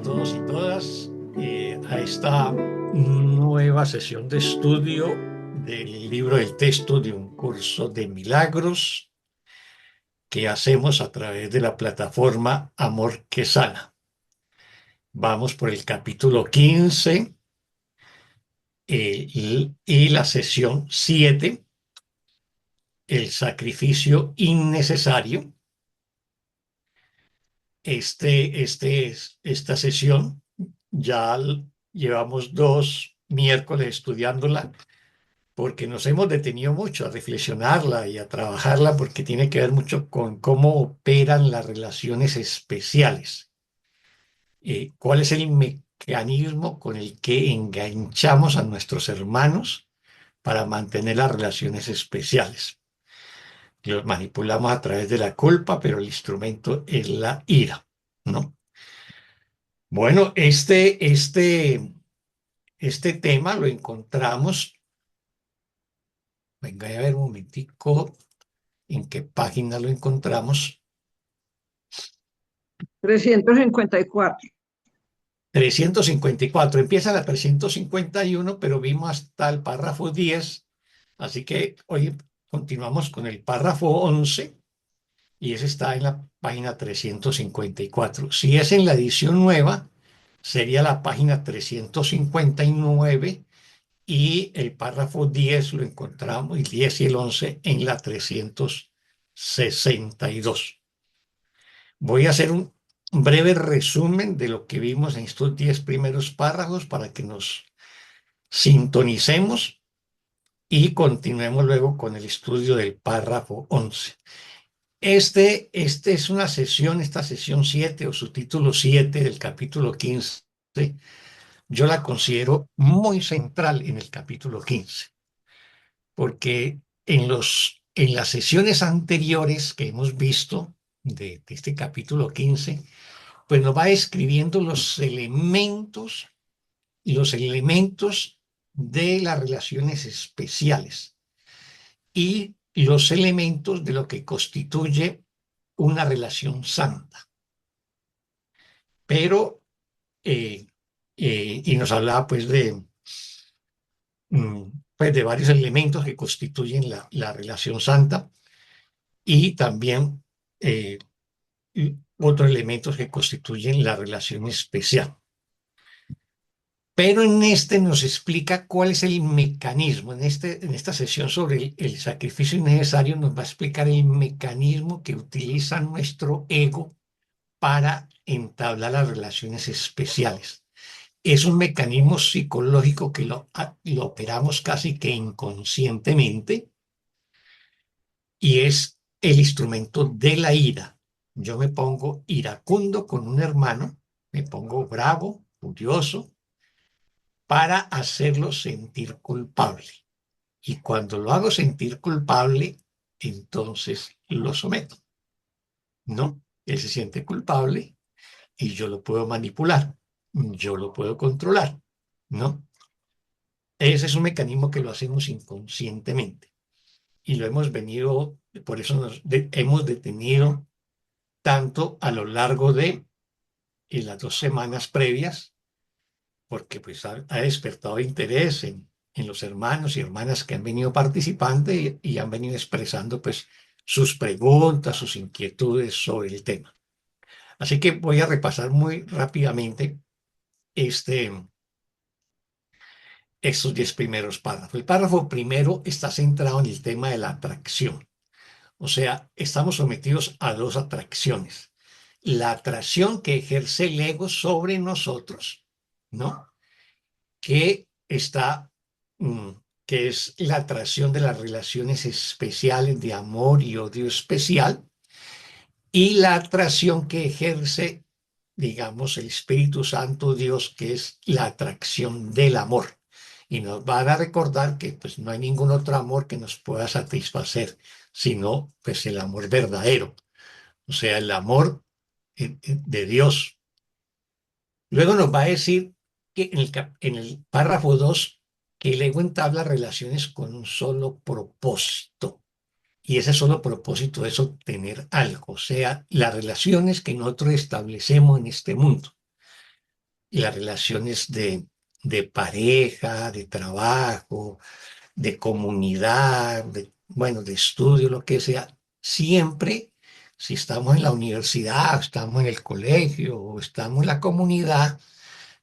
a todos y todas a esta nueva sesión de estudio del libro del texto de un curso de milagros que hacemos a través de la plataforma Amor que Sana. Vamos por el capítulo 15 y la sesión 7, el sacrificio innecesario. Esta sesión ya llevamos 2 miércoles estudiándola porque nos hemos detenido mucho a reflexionarla y a trabajarla porque tiene que ver mucho con cómo operan las relaciones especiales. ¿Cuál es el mecanismo con el que enganchamos a nuestros hermanos para mantener las relaciones especiales? Los manipulamos a través de la culpa, pero el instrumento es la ira, ¿no? Bueno, este tema lo encontramos, venga a ver un momentico en qué página lo encontramos. 354. 354, empieza la 351, pero vimos hasta el párrafo 10, así que hoy continuamos con el párrafo 11 y ese está en la página 354. Si es en la edición nueva, sería la página 359 y el párrafo 10 lo encontramos, el 10 y el 11 en la 362. Voy a hacer un breve resumen de lo que vimos en estos 10 primeros párrafos para que nos sintonicemos y continuemos luego con el estudio del párrafo 11. Este es una sesión, esta sesión 7 o subtítulo 7 del capítulo 15, yo la considero muy central en el capítulo 15, porque en las sesiones anteriores que hemos visto de este capítulo 15, pues nos va escribiendo los elementos de las relaciones especiales y los elementos de lo que constituye una relación santa. Pero, y nos hablaba pues de varios elementos que constituyen la relación santa y también otros elementos que constituyen la relación especial. Pero en este nos explica cuál es el mecanismo. En esta sesión sobre el sacrificio innecesario nos va a explicar el mecanismo que utiliza nuestro ego para entablar las relaciones especiales. Es un mecanismo psicológico que lo operamos casi que inconscientemente y es el instrumento de la ira. Yo me pongo iracundo con un hermano, me pongo bravo, furioso, para hacerlo sentir culpable. Y cuando lo hago sentir culpable, entonces lo someto. ¿No? Él se siente culpable y yo lo puedo manipular, yo lo puedo controlar, ¿no? Ese es un mecanismo que lo hacemos inconscientemente y lo hemos venido, por eso hemos detenido tanto a lo largo de las 2 semanas previas, porque pues ha despertado interés en los hermanos y hermanas que han venido participando y han venido expresando pues sus preguntas, sus inquietudes sobre el tema. Así que voy a repasar muy rápidamente estos 10 primeros párrafos. El párrafo primero está centrado en el tema de la atracción. O sea, estamos sometidos a 2 atracciones. La atracción que ejerce el ego sobre nosotros, ¿no? Que está, que es la atracción de las relaciones especiales de amor y odio especial, y la atracción que ejerce, digamos, el Espíritu Santo Dios, que es la atracción del amor. Y nos van a recordar que pues no hay ningún otro amor que nos pueda satisfacer, sino pues el amor verdadero, o sea, el amor de Dios. Luego nos va a decir que en el párrafo 2 que el ego entabla relaciones con un solo propósito. Y ese solo propósito es obtener algo, o sea, las relaciones que nosotros establecemos en este mundo. las relaciones de pareja, de trabajo, de comunidad, bueno, de estudio, lo que sea, siempre, si estamos en la universidad, estamos en el colegio o estamos en la comunidad,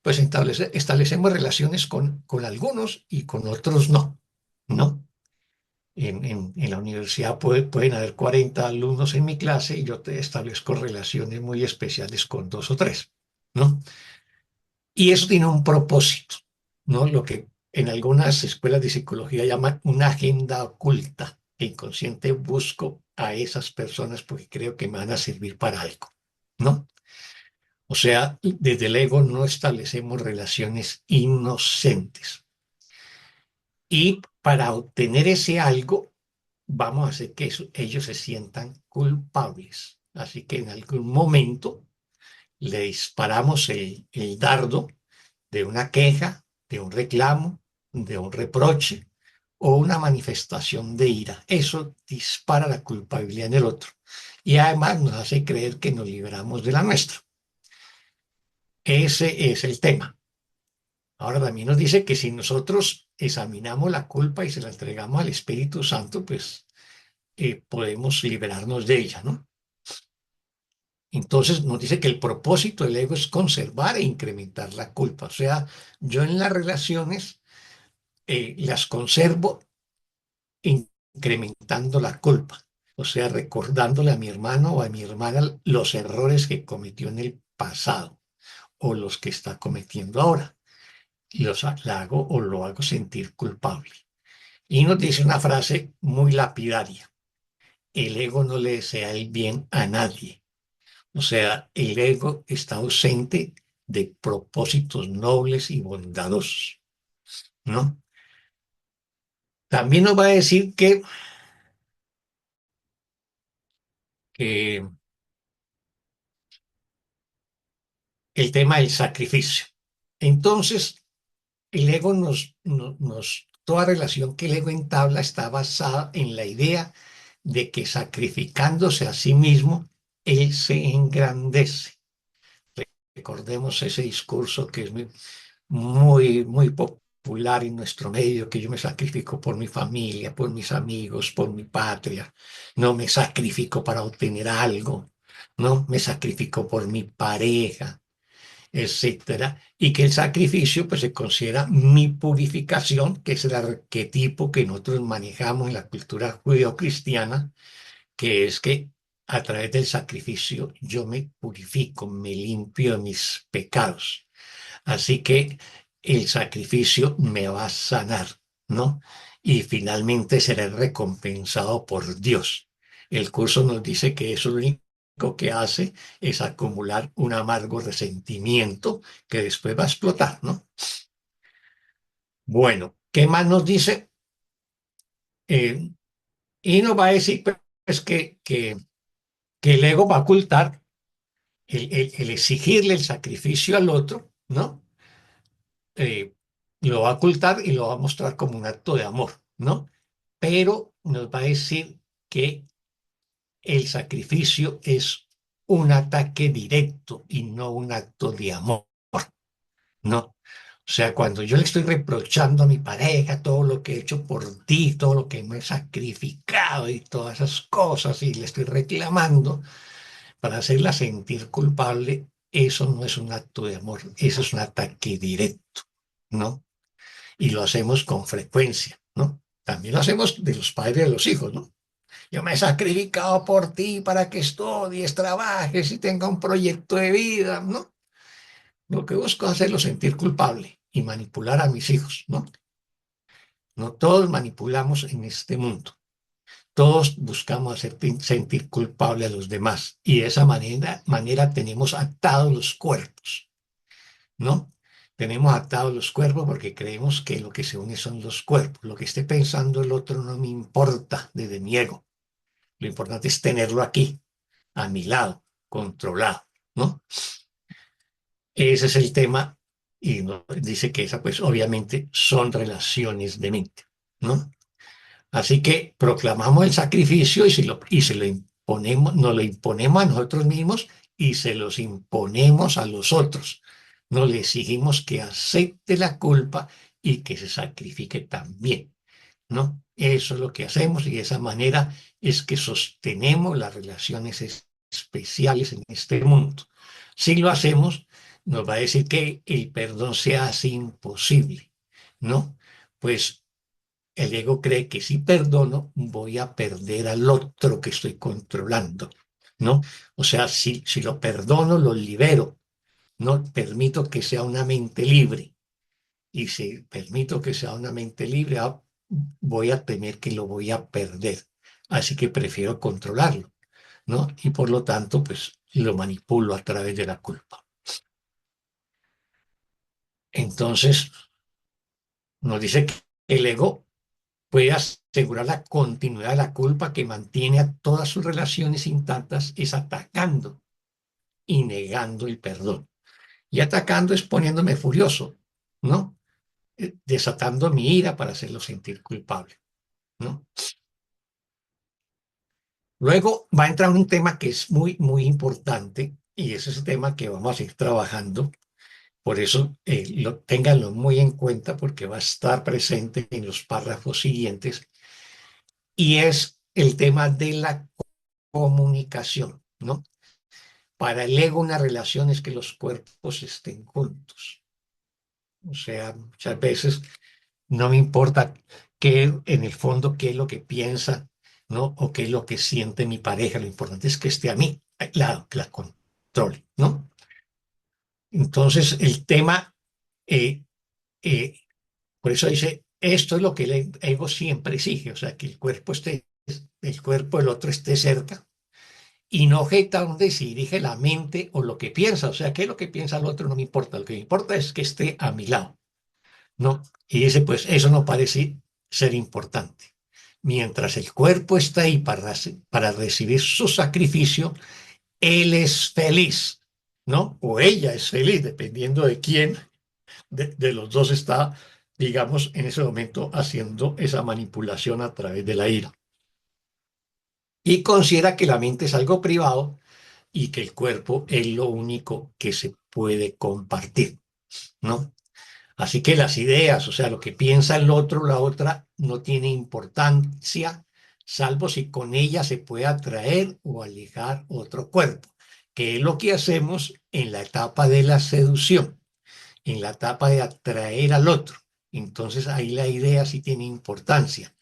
pues establecemos relaciones con algunos y con otros no, ¿no? En la universidad pueden haber 40 alumnos en mi clase y yo te establezco relaciones muy especiales con dos o tres, ¿no? Y eso tiene un propósito, ¿no? Lo que en algunas escuelas de psicología llaman una agenda oculta. Que inconsciente busco a esas personas porque creo que me van a servir para algo, ¿no? O sea, desde el ego no establecemos relaciones inocentes. Y para obtener ese algo, vamos a hacer que ellos se sientan culpables. Así que en algún momento le disparamos el dardo de una queja, de un reclamo, de un reproche o una manifestación de ira. Eso dispara la culpabilidad en el otro y además nos hace creer que nos liberamos de la nuestra. Ese es el tema. Ahora también nos dice que si nosotros examinamos la culpa y se la entregamos al Espíritu Santo, pues podemos liberarnos de ella, ¿no? Entonces nos dice que el propósito del ego es conservar e incrementar la culpa. O sea, yo en las relaciones las conservo incrementando la culpa. O sea, recordándole a mi hermano o a mi hermana los errores que cometió en el pasado o los que está cometiendo ahora. La hago o lo hago sentir culpable. Y nos dice una frase muy lapidaria. El ego no le desea el bien a nadie. O sea, el ego está ausente de propósitos nobles y bondadosos, ¿no? También nos va a decir que el tema del sacrificio. Entonces, el ego toda relación que el ego entabla está basada en la idea de que sacrificándose a sí mismo, él se engrandece. Recordemos ese discurso que es muy popular en nuestro medio, que yo me sacrifico por mi familia, por mis amigos, por mi patria, no me sacrifico para obtener algo, no me sacrifico por mi pareja, etcétera, y que el sacrificio pues se considera mi purificación, que es el arquetipo que nosotros manejamos en la cultura judeocristiana, que es que a través del sacrificio yo me purifico, me limpio de mis pecados. Así que el sacrificio me va a sanar, ¿no? Y finalmente seré recompensado por Dios. El curso nos dice que eso lo único que hace es acumular un amargo resentimiento que después va a explotar, ¿no? Bueno, ¿qué más nos dice? Eh, y nos va a decir pues, que el ego va a ocultar el exigirle el sacrificio al otro, ¿no? eh, lo va a ocultar y lo va a mostrar como un acto de amor, ¿no? Pero nos va a decir que el sacrificio es un ataque directo y no un acto de amor, ¿no? O sea, cuando yo le estoy reprochando a mi pareja todo lo que he hecho por ti, todo lo que me he sacrificado y todas esas cosas y le estoy reclamando para hacerla sentir culpable, eso no es un acto de amor, eso es un ataque directo, ¿no? Y lo hacemos con frecuencia, ¿no? También lo hacemos de los padres de los hijos, ¿no? Yo me he sacrificado por ti para que estudies, trabajes y tenga un proyecto de vida, ¿no? Lo que busco es hacerlo sentir culpable y manipular a mis hijos, ¿no? No todos manipulamos en este mundo. Todos buscamos hacer sentir culpable a los demás y de esa manera tenemos atados los cuerpos, ¿no? Tenemos atados los cuerpos porque creemos que lo que se une son los cuerpos. Lo que esté pensando el otro no me importa desde mi ego. Lo importante es tenerlo aquí, a mi lado, controlado, ¿no? Ese es el tema y dice que esa pues obviamente son relaciones de mente, ¿no? Así que proclamamos el sacrificio y se lo imponemos, nos lo imponemos a nosotros mismos y se los imponemos a los otros. No le exigimos que acepte la culpa y que se sacrifique también, ¿no? Eso es lo que hacemos y de esa manera es que sostenemos las relaciones especiales en este mundo. Si lo hacemos, nos va a decir que el perdón se hace imposible, ¿no? Pues el ego cree que si perdono, voy a perder al otro que estoy controlando, ¿no? O sea, si lo perdono, lo libero, no permito que sea una mente libre. Y si permito que sea una mente libre, voy a temer que lo voy a perder. Así que prefiero controlarlo, ¿no? Y por lo tanto, pues lo manipulo a través de la culpa. Entonces, nos dice que el ego puede asegurar la continuidad de la culpa que mantiene a todas sus relaciones intactas, es atacando y negando el perdón. Y atacando es poniéndome furioso, ¿no? Desatando mi ira para hacerlo sentir culpable, ¿no? Luego va a entrar un tema que es muy, muy importante y ese es el tema que vamos a ir trabajando. Por eso ténganlo muy en cuenta porque va a estar presente en los párrafos siguientes y es el tema de la comunicación, ¿no? Para el ego una relación es que los cuerpos estén juntos. O sea, muchas veces no me importa qué, en el fondo, qué es lo que piensa, ¿no? O qué es lo que siente mi pareja. Lo importante es que esté a mí, la controle, ¿no? Entonces, el tema, eh, eh, por eso dice, esto es lo que el ego siempre exige, o sea, que el cuerpo del otro esté cerca y no objeto donde se dirige la mente o lo que piensa, o sea, qué es lo que piensa el otro no me importa, lo que me importa es que esté a mi lado. ¿No? Y dice, pues eso no parece ser importante. Mientras el cuerpo está ahí para recibir su sacrificio, él es feliz, ¿no? O ella es feliz, dependiendo de quién de los dos está, digamos, en ese momento haciendo esa manipulación a través de la ira. Y considera que la mente es algo privado y que el cuerpo es lo único que se puede compartir, ¿no? Así que las ideas, o sea, lo que piensa el otro, la otra, no tiene importancia, salvo si con ella se puede atraer o alejar otro cuerpo, que es lo que hacemos en la etapa de la seducción, en la etapa de atraer al otro. Entonces ahí la idea sí tiene importancia,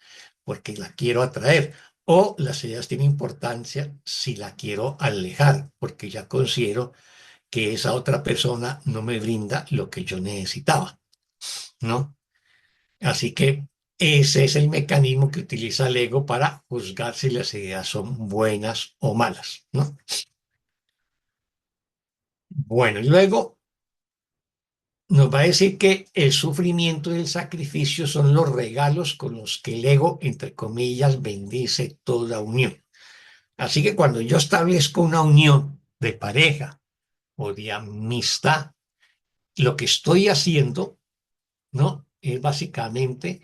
porque la quiero atraer. O las ideas tienen importancia si la quiero alejar, porque ya considero que esa otra persona no me brinda lo que yo necesitaba, ¿no? Así que ese es el mecanismo que utiliza el ego para juzgar si las ideas son buenas o malas, ¿no? Bueno, y luego nos va a decir que el sufrimiento y el sacrificio son los regalos con los que el ego, entre comillas, bendice toda unión. Así que cuando yo establezco una unión de pareja o de amistad, lo que estoy haciendo, ¿no? Es básicamente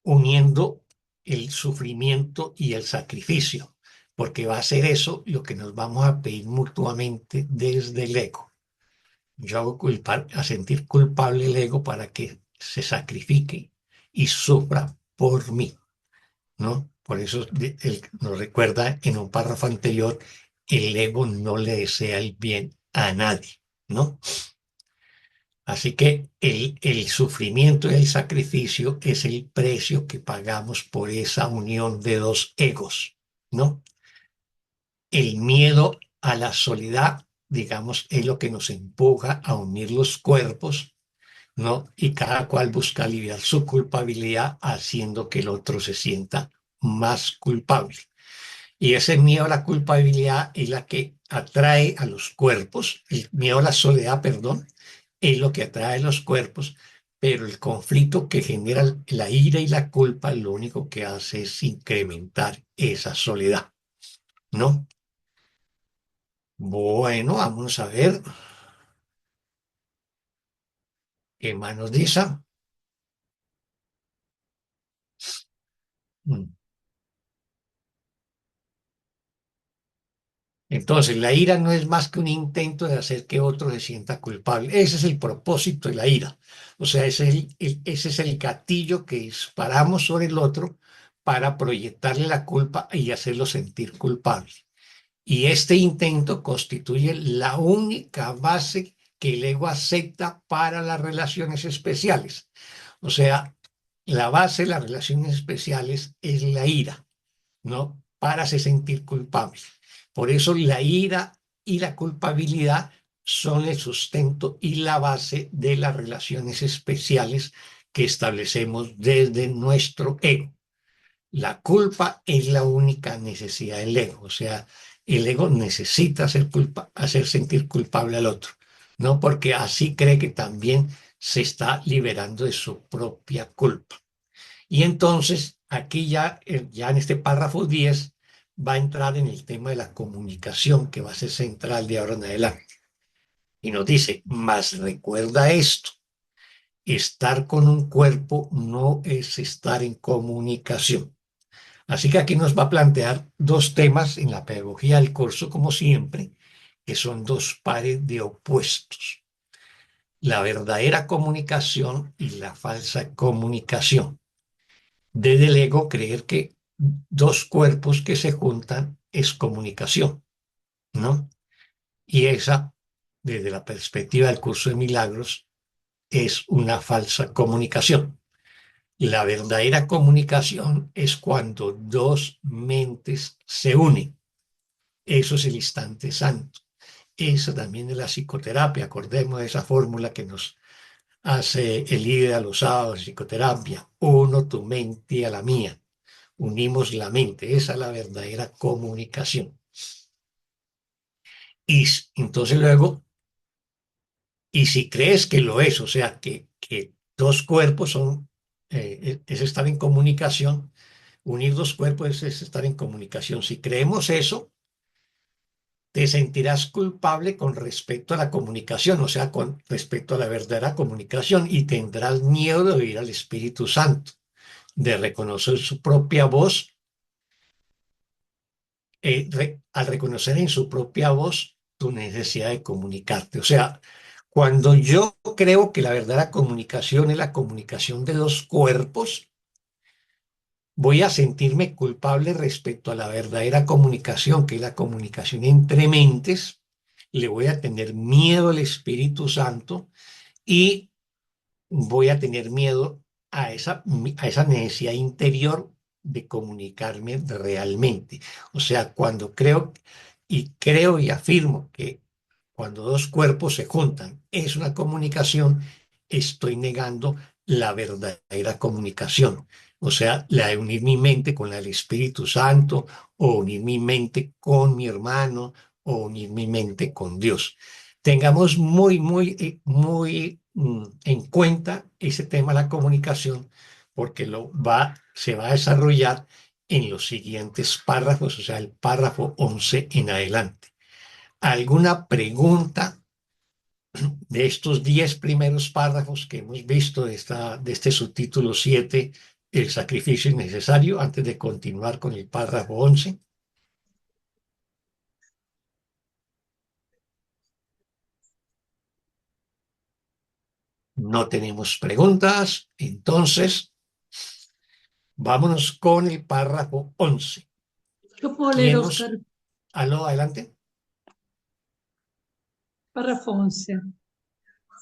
uniendo el sufrimiento y el sacrificio, porque va a ser eso lo que nos vamos a pedir mutuamente desde el ego. Yo hago a sentir culpable el ego para que se sacrifique y sufra por mí, ¿no? Por eso él nos recuerda en un párrafo anterior, el ego no le desea el bien a nadie, ¿no? Así que el sufrimiento y el sacrificio es el precio que pagamos por esa unión de dos egos, ¿no? El miedo a la soledad, digamos, es lo que nos empuja a unir los cuerpos, ¿no? Y cada cual busca aliviar su culpabilidad haciendo que el otro se sienta más culpable. Y ese miedo a la culpabilidad es la que atrae a los cuerpos, el miedo a la soledad, perdón, es lo que atrae a los cuerpos, pero el conflicto que genera la ira y la culpa lo único que hace es incrementar esa soledad, ¿no? Bueno, vamos a ver qué más nos dice. Mm, Entonces, la ira no es más que un intento de hacer que otro se sienta culpable. Ese es el propósito de la ira. O sea, ese es el gatillo que disparamos sobre el otro para proyectarle la culpa y hacerlo sentir culpable. Y este intento constituye la única base que el ego acepta para las relaciones especiales. O sea, la base de las relaciones especiales es la ira, ¿no? Para se sentir culpable. Por eso la ira y la culpabilidad son el sustento y la base de las relaciones especiales que establecemos desde nuestro ego. La culpa es la única necesidad del ego, o sea, el ego necesita hacer sentir culpable al otro, ¿no? Porque así cree que también se está liberando de su propia culpa. Y entonces, aquí ya en este párrafo 10 va a entrar en el tema de la comunicación, que va a ser central de ahora en adelante. Y nos dice, mas recuerda esto, estar con un cuerpo no es estar en comunicación. Así que aquí nos va a plantear dos temas en la pedagogía del curso, como siempre, que son dos pares de opuestos, la verdadera comunicación y la falsa comunicación. Desde el ego creer que dos cuerpos que se juntan es comunicación, ¿no? Y esa, desde la perspectiva del curso de milagros, es una falsa comunicación. La verdadera comunicación es cuando dos mentes se unen. Eso es el instante santo. Eso también es la psicoterapia. Acordemos de esa fórmula que nos hace el líder a los sábados de psicoterapia. Uno tu mente a la mía. Unimos la mente. Esa es la verdadera comunicación. Y entonces luego, y si crees que lo es, o sea, que dos cuerpos es estar en comunicación, unir dos cuerpos es estar en comunicación. Si creemos eso, te sentirás culpable con respecto a la comunicación, o sea, con respecto a la verdadera comunicación, y tendrás miedo de oír al Espíritu Santo, de reconocer su propia voz, al reconocer en su propia voz tu necesidad de comunicarte. O sea, cuando yo creo que la verdadera comunicación es la comunicación de dos cuerpos, voy a sentirme culpable respecto a la verdadera comunicación, que es la comunicación entre mentes. Le voy a tener miedo al Espíritu Santo y voy a tener miedo a esa necesidad interior de comunicarme realmente. O sea, cuando creo y afirmo que cuando dos cuerpos se juntan es una comunicación, estoy negando la verdadera comunicación. O sea, la de unir mi mente con la del Espíritu Santo, o unir mi mente con mi hermano, o unir mi mente con Dios. Tengamos muy en cuenta ese tema de la comunicación, porque se va a desarrollar en los siguientes párrafos, o sea, el párrafo 11 en adelante. ¿Alguna pregunta de estos 10 primeros párrafos que hemos visto de este subtítulo 7, el sacrificio innecesario, antes de continuar con el párrafo 11? No tenemos preguntas, entonces vámonos con el párrafo 11. Yo puedo leer, ¿Quién Oscar, nos... Aló, adelante. párrafo 11.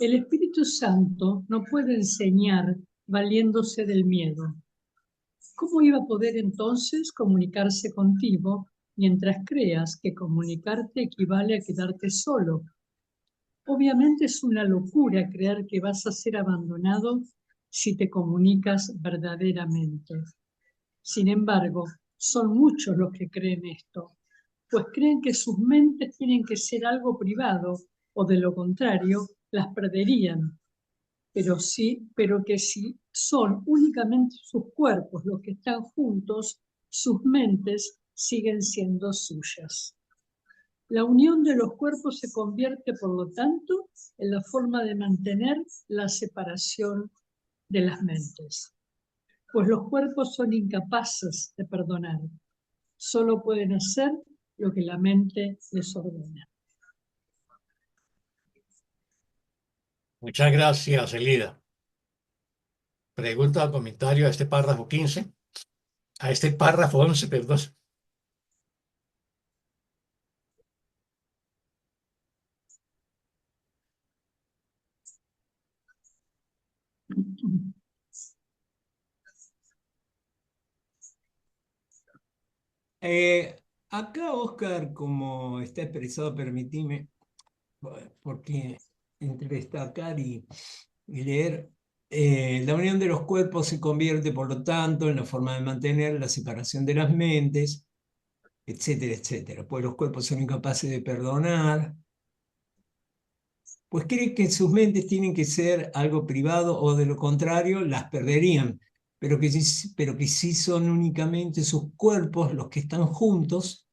El Espíritu Santo no puede enseñar valiéndose del miedo. ¿Cómo iba a poder entonces comunicarse contigo mientras creas que comunicarte equivale a quedarte solo? Obviamente es una locura creer que vas a ser abandonado si te comunicas verdaderamente. Sin embargo, son muchos los que creen esto, pues creen que sus mentes tienen que ser algo privado o de lo contrario las perderían, pero que si son únicamente sus cuerpos los que están juntos, sus mentes siguen siendo suyas. La unión de los cuerpos se convierte, por lo tanto, en la forma de mantener la separación de las mentes, pues los cuerpos son incapaces de perdonar. Solo pueden hacer lo que la mente les ordena. Muchas gracias, Elida. Pregunta o comentario a este párrafo 15, a este párrafo 11, perdón. Eh, Acá, Oscar, como está expresado, permitime, porque entre destacar y leer, la unión de los cuerpos se convierte, por lo tanto, en la forma de mantener la separación de las mentes, etcétera, etcétera. Pues los cuerpos son incapaces de perdonar, pues creen que sus mentes tienen que ser algo privado o de lo contrario las perderían, pero que sí son únicamente sus cuerpos los que están juntos,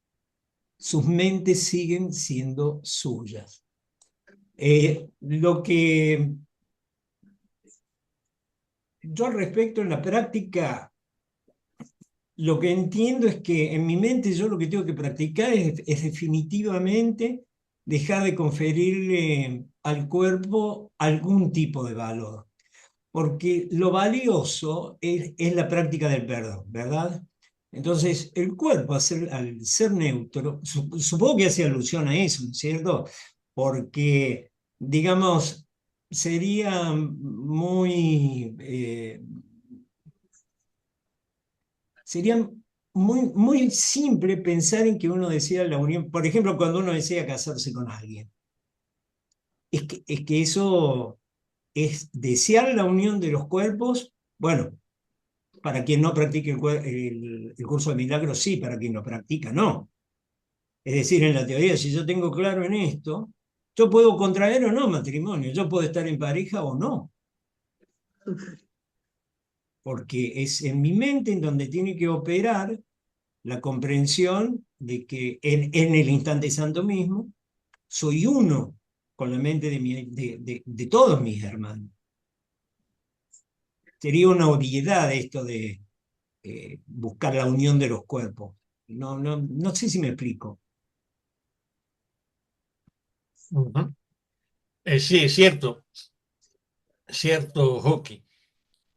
sus mentes siguen siendo suyas. Lo que yo al respecto en la práctica, lo que entiendo es que en mi mente yo lo que tengo que practicar es definitivamente dejar de conferirle al cuerpo algún tipo de valor, porque lo valioso es la práctica del perdón, ¿verdad? Entonces, el cuerpo al ser neutro, supongo que hace alusión a eso, ¿no es cierto? Porque, digamos, sería sería muy simple pensar en que uno desea la unión, por ejemplo, cuando uno desea casarse con alguien. Es que eso es desear la unión de los cuerpos. Bueno, para quien no practique el curso de milagros, sí, para quien lo practica, no. Es decir, en la teoría, si yo tengo claro en esto, yo puedo contraer o no matrimonio, yo puedo estar en pareja o no, porque es en mi mente en donde tiene que operar la comprensión de que en el instante santo mismo soy uno con la mente de todos mis hermanos. Sería una obviedad esto de buscar la unión de los cuerpos. No sé si me explico. Ujú. Sí, es cierto, Hockey,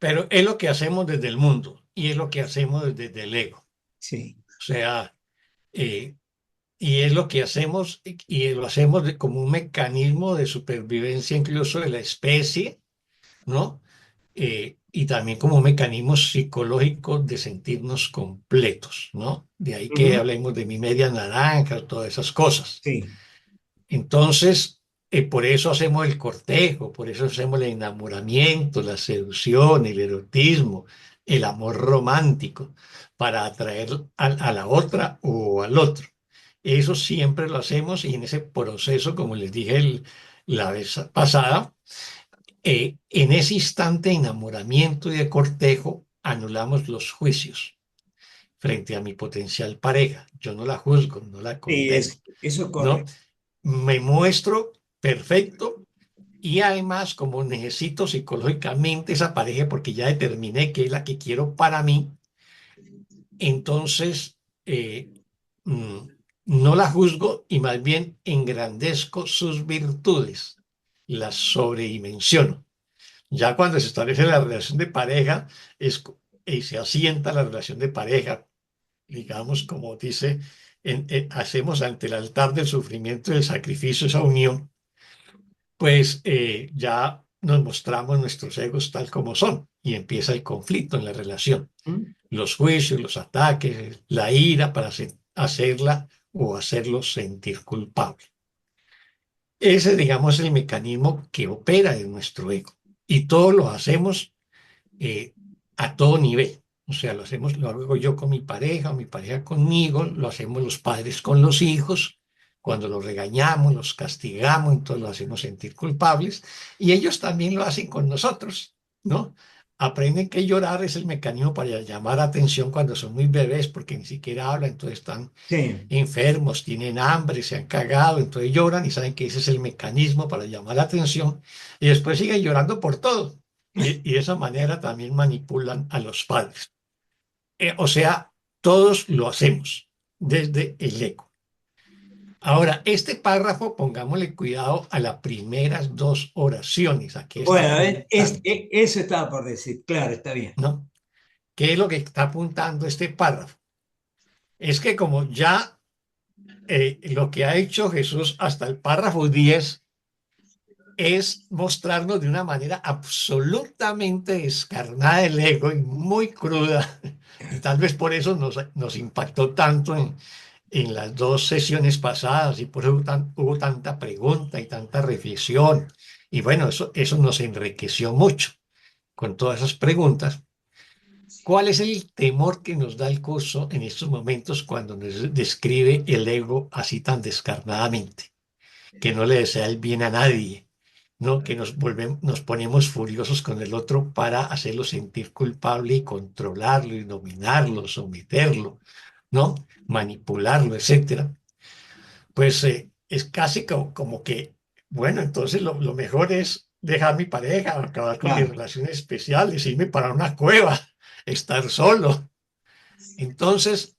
pero es lo que hacemos desde el mundo y es lo que hacemos desde el ego. Sí. O sea, eh, y es lo que hacemos y lo hacemos como un mecanismo de supervivencia incluso de la especie, ¿no? Y también como un mecanismo psicológico de sentirnos completos, ¿no? De ahí que Ujú. hablemos de mi media naranja, todas esas cosas. Sí. Entonces, por eso hacemos el cortejo, por eso hacemos el enamoramiento, la seducción, el erotismo, el amor romántico, para atraer a la otra o al otro. Eso siempre lo hacemos y en ese proceso, como les dije la vez pasada, en ese instante de enamoramiento y de cortejo, anulamos los juicios frente a mi potencial pareja. Yo no la juzgo, no la Sí, condeno, eso es ¿no? correcto. Me muestro perfecto y además como necesito psicológicamente esa pareja porque ya determiné que es la que quiero para mí, entonces mm, no la juzgo y más bien engrandezco sus virtudes, las sobredimensiono. Ya cuando se establece la relación de pareja y se asienta la relación de pareja, digamos, como dice, hacemos ante el altar del sufrimiento y del sacrificio esa unión, pues ya nos mostramos nuestros egos tal como son y empieza el conflicto en la relación, ¿Mm? los juicios, los ataques, la ira para hacerla o hacerlo sentir culpable. Ese, digamos, es el mecanismo que opera en nuestro ego y todos lo hacemos eh, a todo nivel. O sea, lo hago yo con mi pareja o mi pareja conmigo, lo hacemos los padres con los hijos, cuando los regañamos, los castigamos, entonces los hacemos sentir culpables, y ellos también lo hacen con nosotros, ¿no? Aprenden que llorar es el mecanismo para llamar atención cuando son muy bebés, porque ni siquiera hablan, entonces están Sí. enfermos, tienen hambre, se han cagado, entonces lloran y saben que ese es el mecanismo para llamar la atención y después siguen llorando por todo. Y de esa manera también manipulan a los padres. O sea, todos lo hacemos desde el ego. Ahora, este párrafo, pongámosle cuidado a las primeras dos oraciones. Aquí está Bueno, apuntando, eso estaba por decir, claro, está bien. ¿no? ¿Qué es lo que está apuntando este párrafo? Es que como ya lo que ha hecho Jesús hasta el párrafo 10 es mostrarnos de una manera absolutamente descarnada el ego y muy cruda, y tal vez por eso nos impactó tanto en las dos sesiones pasadas, y por eso hubo tanta pregunta y tanta reflexión. Y bueno, eso nos enriqueció mucho con todas esas preguntas. ¿Cuál es el temor que nos da el curso en estos momentos cuando nos describe el ego así tan descarnadamente? Que no le desea el bien a nadie, ¿no? Que nos ponemos furiosos con el otro para hacerlo sentir culpable y controlarlo y dominarlo, someterlo, ¿no? Manipularlo, etcétera. Pues es casi como que, bueno, entonces lo mejor es dejar mi pareja, acabar con mis Claro, relaciones especiales, irme para una cueva, estar solo. Entonces,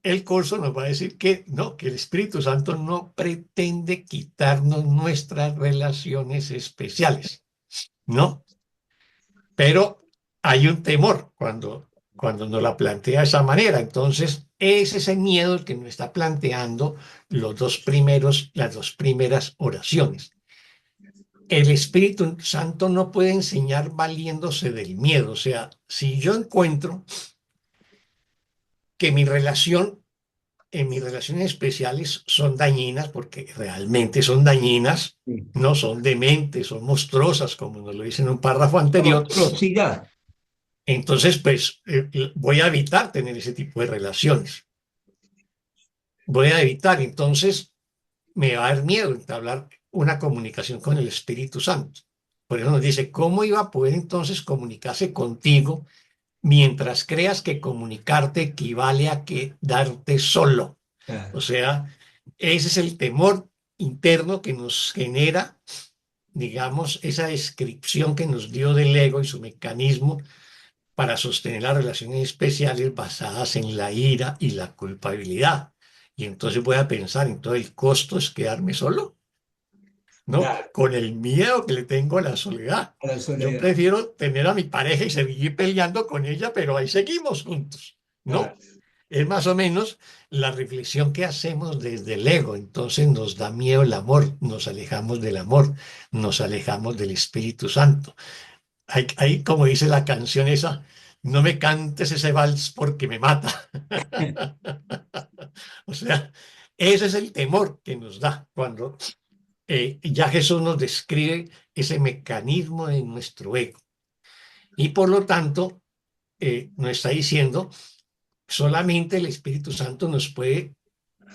el curso nos va a decir que no, que el Espíritu Santo no pretende quitarnos nuestras relaciones especiales, ¿no? Pero hay un temor cuando nos la plantea de esa manera. Entonces, es ese miedo el que nos está planteando las dos primeras oraciones. El Espíritu Santo no puede enseñar valiéndose del miedo. O sea, si yo encuentro que mi relación en mis relaciones especiales son dañinas, porque realmente son dañinas, sí. no son dementes, son monstruosas, como nos lo dice en un párrafo La anterior. monstruosidad, Entonces, pues voy a evitar tener ese tipo de relaciones. Voy a evitar, entonces me va a dar miedo entablar una comunicación con el Espíritu Santo. Por eso nos dice, ¿cómo iba a poder entonces comunicarse contigo mientras creas que comunicarte equivale a quedarte solo? O claro, sea, ese es el temor interno que nos genera, digamos, esa descripción que nos dio del ego y su mecanismo para sostener las relaciones especiales basadas en la ira y la culpabilidad. Y entonces voy a pensar, entonces el costo es quedarme solo, ¿no? claro, Con el miedo que le tengo a la soledad. a la Yo soledad, prefiero tener a mi pareja y seguir peleando con ella, pero ahí seguimos juntos, claro, ¿no? Es más o menos la reflexión que hacemos desde el ego. Entonces nos da miedo el amor, nos alejamos del amor, nos alejamos del Espíritu Santo. Hay, como dice la canción esa, no me cantes ese vals porque me mata. O sea, ese es el temor que nos da cuando ya Jesús nos describe ese mecanismo de nuestro ego. Y por lo tanto, nos está diciendo, solamente el Espíritu Santo nos puede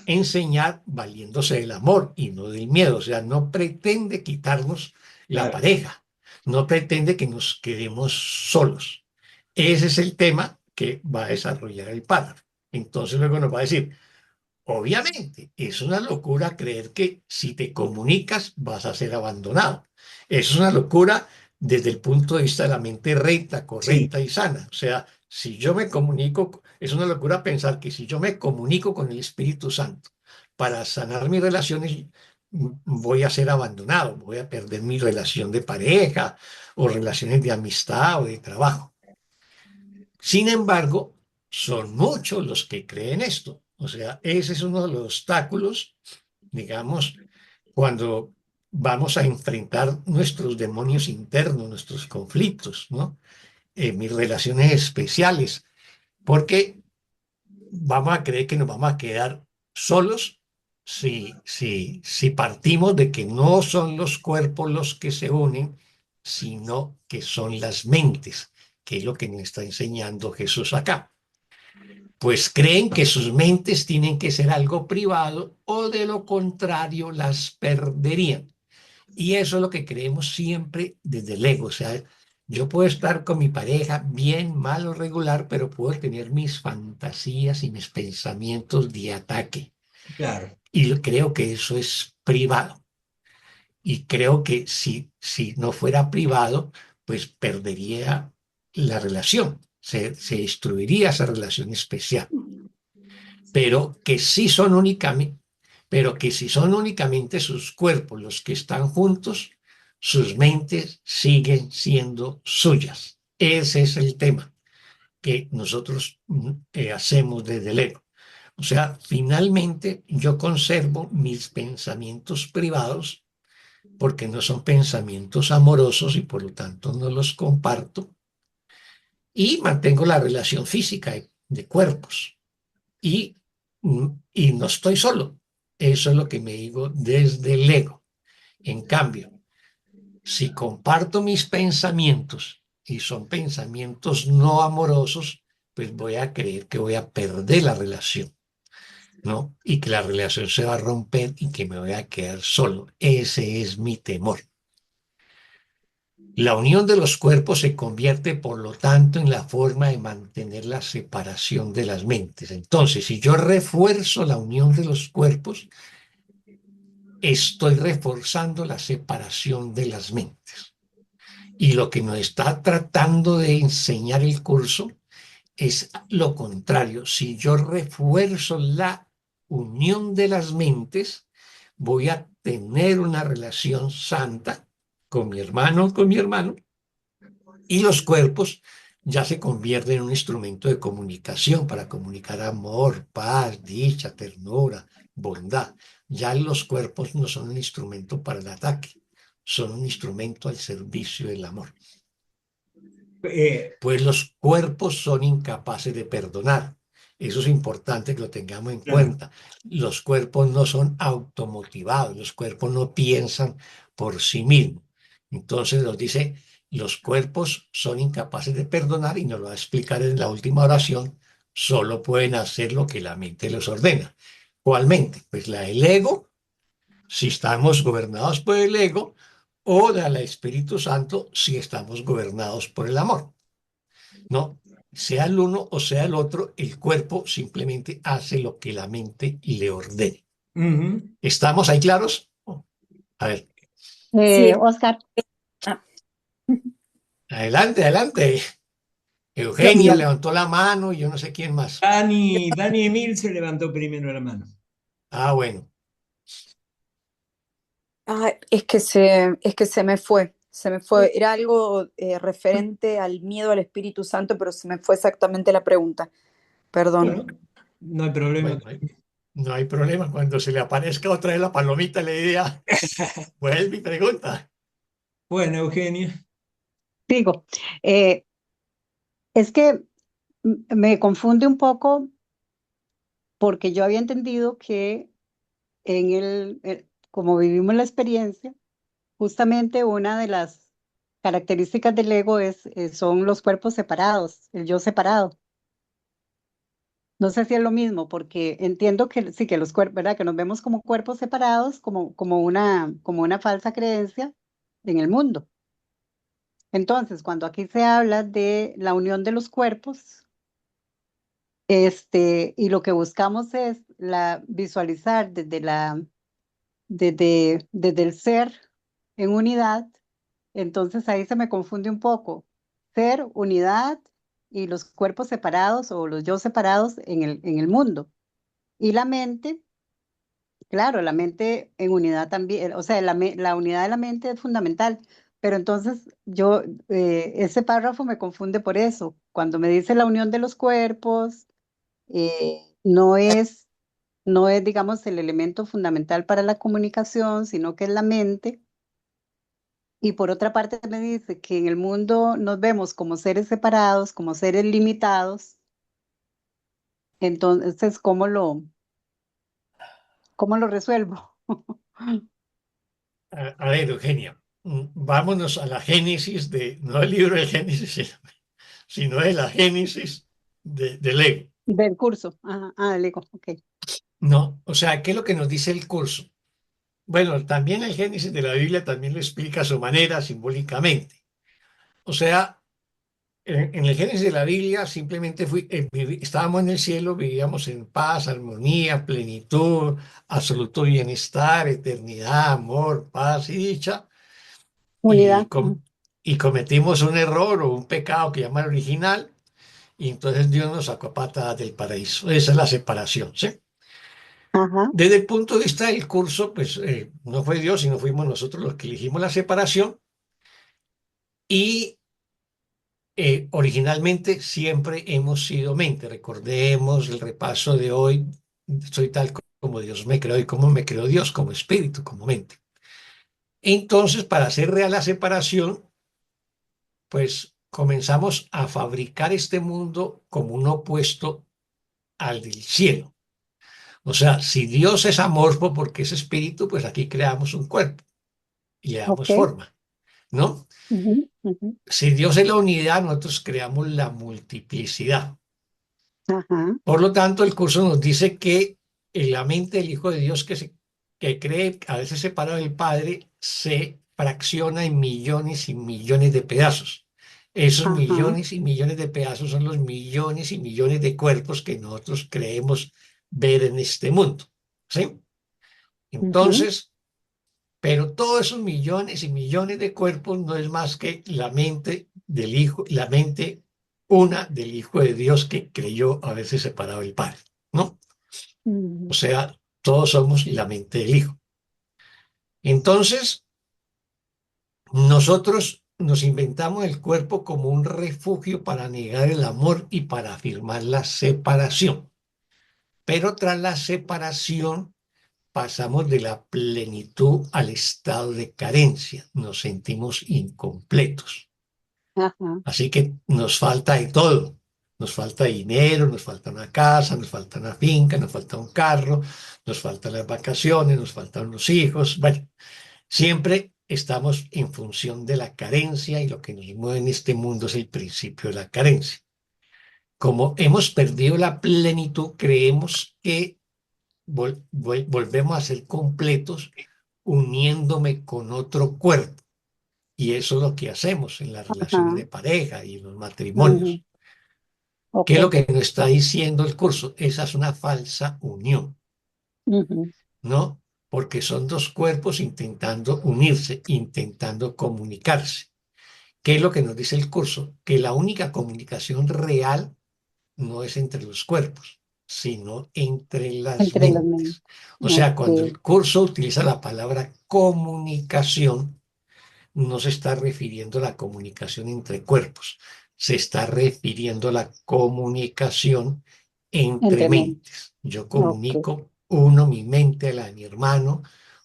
enseñar valiéndose del amor y no del miedo. O sea, no pretende quitarnos la claro, pareja, no pretende que nos quedemos solos. Ese es el tema que va a desarrollar el párrafo. Entonces luego nos va a decir, obviamente, es una locura creer que si te comunicas vas a ser abandonado. Eso es una locura desde el punto de vista de la mente recta, sí, correcta y sana. O sea, si yo me comunico, es una locura pensar que si yo me comunico con el Espíritu Santo para sanar mis relaciones, voy a ser abandonado, voy a perder mi relación de pareja o relaciones de amistad o de trabajo. Sin embargo, son muchos los que creen esto. O sea, ese es uno de los obstáculos, digamos, cuando vamos a enfrentar nuestros demonios internos, nuestros conflictos, ¿no? Mis relaciones especiales, porque vamos a creer que nos vamos a quedar solos si partimos de que no son los cuerpos los que se unen, sino que son las mentes, que es lo que nos está enseñando Jesús acá. Pues creen que sus mentes tienen que ser algo privado o de lo contrario las perderían. Y eso es lo que creemos siempre desde el ego. O sea, yo puedo estar con mi pareja bien, mal o regular, pero puedo tener mis fantasías y mis pensamientos de ataque. claro, Y creo que eso es privado. Y creo que si no fuera privado, pues perdería la relación. Se destruiría esa relación especial. Pero que sí son únicamente, pero que si son únicamente sus cuerpos los que están juntos, sus mentes siguen siendo suyas. Ese es el tema que nosotros hacemos desde el ego. O sea, finalmente yo conservo mis pensamientos privados porque no son pensamientos amorosos y por lo tanto no los comparto y mantengo la relación física de cuerpos y, y no estoy solo. Eso es lo que me digo desde el ego. En cambio, si comparto mis pensamientos y son pensamientos no amorosos, pues voy a creer que voy a perder la relación, ¿no? Y que la relación se va a romper y que me voy a quedar solo. Ese es mi temor. La unión de los cuerpos se convierte, por lo tanto, en la forma de mantener la separación de las mentes. Entonces, si yo refuerzo la unión de los cuerpos, estoy reforzando la separación de las mentes. Y lo que nos está tratando de enseñar el curso es lo contrario. Si yo refuerzo la unión de las mentes, voy a tener una relación santa con mi hermano, y los cuerpos ya se convierten en un instrumento de comunicación para comunicar amor, paz, dicha, ternura, bondad. Ya los cuerpos no son un instrumento para el ataque, son un instrumento al servicio del amor. Pues los cuerpos son incapaces de perdonar. Eso es importante que lo tengamos en cuenta. Los cuerpos no son automotivados, los cuerpos no piensan por sí mismos. Entonces nos dice, los cuerpos son incapaces de perdonar y nos lo va a explicar en la última oración, solo pueden hacer lo que la mente les ordena. ¿Cuál mente? Pues la del ego, si estamos gobernados por el ego, o la del Espíritu Santo, si estamos gobernados por el amor. No, sea el uno o sea el otro, el cuerpo simplemente hace lo que la mente le ordene. ¿Estamos ahí claros? A ver. Sí, Oscar, ah, Adelante, adelante. Eugenia levantó la mano y yo no sé quién más. Dani Emil se levantó primero la mano. Ah, bueno. es que se me fue. Era algo referente al miedo al Espíritu Santo, pero se me fue exactamente la pregunta. Perdón. Bueno, no hay problema. Bueno, no hay problema. Cuando se le aparezca otra vez la palomita, le diría, vuelve y pregunta. Bueno, Eugenia. digo, es que me confunde un poco porque yo había entendido que como vivimos la experiencia, justamente una de las características del ego son los cuerpos separados, el yo separado. No sé si es lo mismo, porque entiendo que sí, que los cuerpos, ¿verdad? Que nos vemos como cuerpos separados, como una falsa creencia en el mundo. Entonces, cuando aquí se habla de la unión de los cuerpos, y lo que buscamos es visualizar desde el ser en unidad, entonces ahí se me confunde un poco. Ser, unidad y los cuerpos separados o los yo separados en el mundo. Y la mente, claro, la mente en unidad también, o sea, la unidad de la mente es fundamental. Pero entonces ese párrafo me confunde por eso. Cuando me dice la unión de los cuerpos, no es, digamos, el elemento fundamental para la comunicación, sino que es la mente. Y por otra parte me dice que en el mundo nos vemos como seres separados, como seres limitados. Entonces, ¿cómo lo resuelvo? A ver, Eugenia, vámonos a la génesis no el libro de Génesis, sino de la génesis del ego. Del curso. Del ego, ok. No, o sea, ¿qué es lo que nos dice el curso? Bueno, también el Génesis de la Biblia también lo explica a su manera, simbólicamente. O sea, en el Génesis de la Biblia simplemente estábamos en el cielo, vivíamos en paz, armonía, plenitud, absoluto bienestar, eternidad, amor, paz y dicha. Y, Unidad. y cometimos un error o un pecado que llama el original, y entonces Dios nos sacó a patadas del paraíso. Esa es la separación, ¿sí? Ajá, Desde el punto de vista del curso, pues no fue Dios, sino fuimos nosotros los que elegimos la separación y originalmente siempre hemos sido mente. Recordemos el repaso de hoy, soy tal como Dios me creó y como me creó Dios, como espíritu, como mente. Entonces, para hacer real la separación, pues comenzamos a fabricar este mundo como un opuesto al del cielo. O sea, si Dios es amorfo porque es espíritu, pues aquí creamos un cuerpo y le damos ok. forma, ¿no? Ujú, ujú, Si Dios es la unidad, nosotros creamos la multiplicidad. ajá, Por lo tanto, el curso nos dice que en la mente del Hijo de Dios que cree, a veces separado del Padre, se fracciona en millones y millones de pedazos. Esos ajá, millones y millones de pedazos son los millones y millones de cuerpos que nosotros creemos ver en este mundo. ¿Sí? ujú, Entonces, pero todos esos millones y millones de cuerpos no es más que la mente del Hijo, la mente una del Hijo de Dios que creyó haberse separado del Padre, ¿no? O ujú, sea, todos somos la mente del Hijo. Entonces, nosotros nos inventamos el cuerpo como un refugio para negar el amor y para afirmar la separación. Pero tras la separación, pasamos de la plenitud al estado de carencia. Nos sentimos incompletos. ajá, Así que nos falta de todo. Nos falta dinero, nos falta una casa, nos falta una finca, nos falta un carro, nos faltan las vacaciones, nos faltan los hijos. Bueno, siempre estamos en función de la carencia y lo que nos mueve en este mundo es el principio de la carencia. Como hemos perdido la plenitud, creemos que volvemos a ser completos uniéndome con otro cuerpo. Y eso es lo que hacemos en las relaciones ajá, de pareja y en los ujú, matrimonios. ¿Qué ok, es lo que nos está diciendo el curso? Esa es una falsa unión, ujú, ¿no? Porque son dos cuerpos intentando unirse, intentando comunicarse. ¿Qué es lo que nos dice el curso? Que la única comunicación real no es entre los cuerpos, sino entre las entre las mentes. mentes. O sea, cuando Ok, el curso utiliza la palabra comunicación, no se está refiriendo a la comunicación entre cuerpos, se está refiriendo a la comunicación entre entre mentes. mentes. Yo Ok, comunico, uno mi mente a la de mi hermano,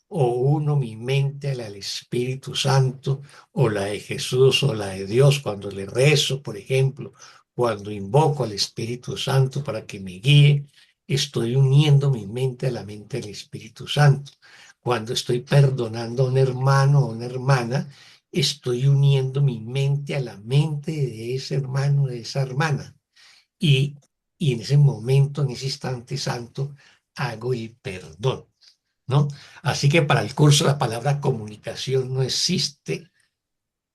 o uno mi mente a la del Espíritu Santo, o la de Jesús, o la de Dios, cuando le rezo, por ejemplo, cuando invoco al Espíritu Santo para que me guíe, estoy uniendo mi mente a la mente del Espíritu Santo. Cuando estoy perdonando a un hermano o una hermana, estoy uniendo mi mente a la mente de ese hermano, de esa hermana. Y, y en ese momento, en ese instante santo, hago el perdón, ¿no? Así que para el curso la palabra comunicación no existe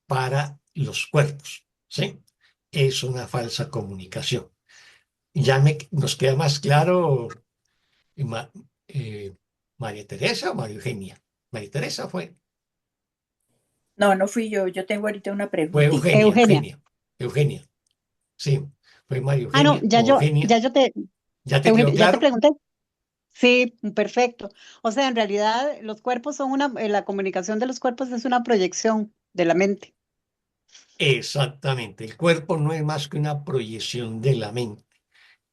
para los cuerpos, ¿sí? Es una falsa comunicación. Nos queda más claro, Ma- eh, María Teresa o María Eugenia. María Teresa No, no fui yo. Yo tengo ahorita una fue preguntita. Eugenia, Eugenia. Eugenia, sí, fue María Ah, no, Eugenia o Eugenia. ¿Ya te quedó Eugenia, ya te claro? pregunté. Sí, perfecto. O sea, en realidad los cuerpos son la comunicación de los cuerpos es una proyección de la mente. Exactamente, el cuerpo no es más que una proyección de la mente,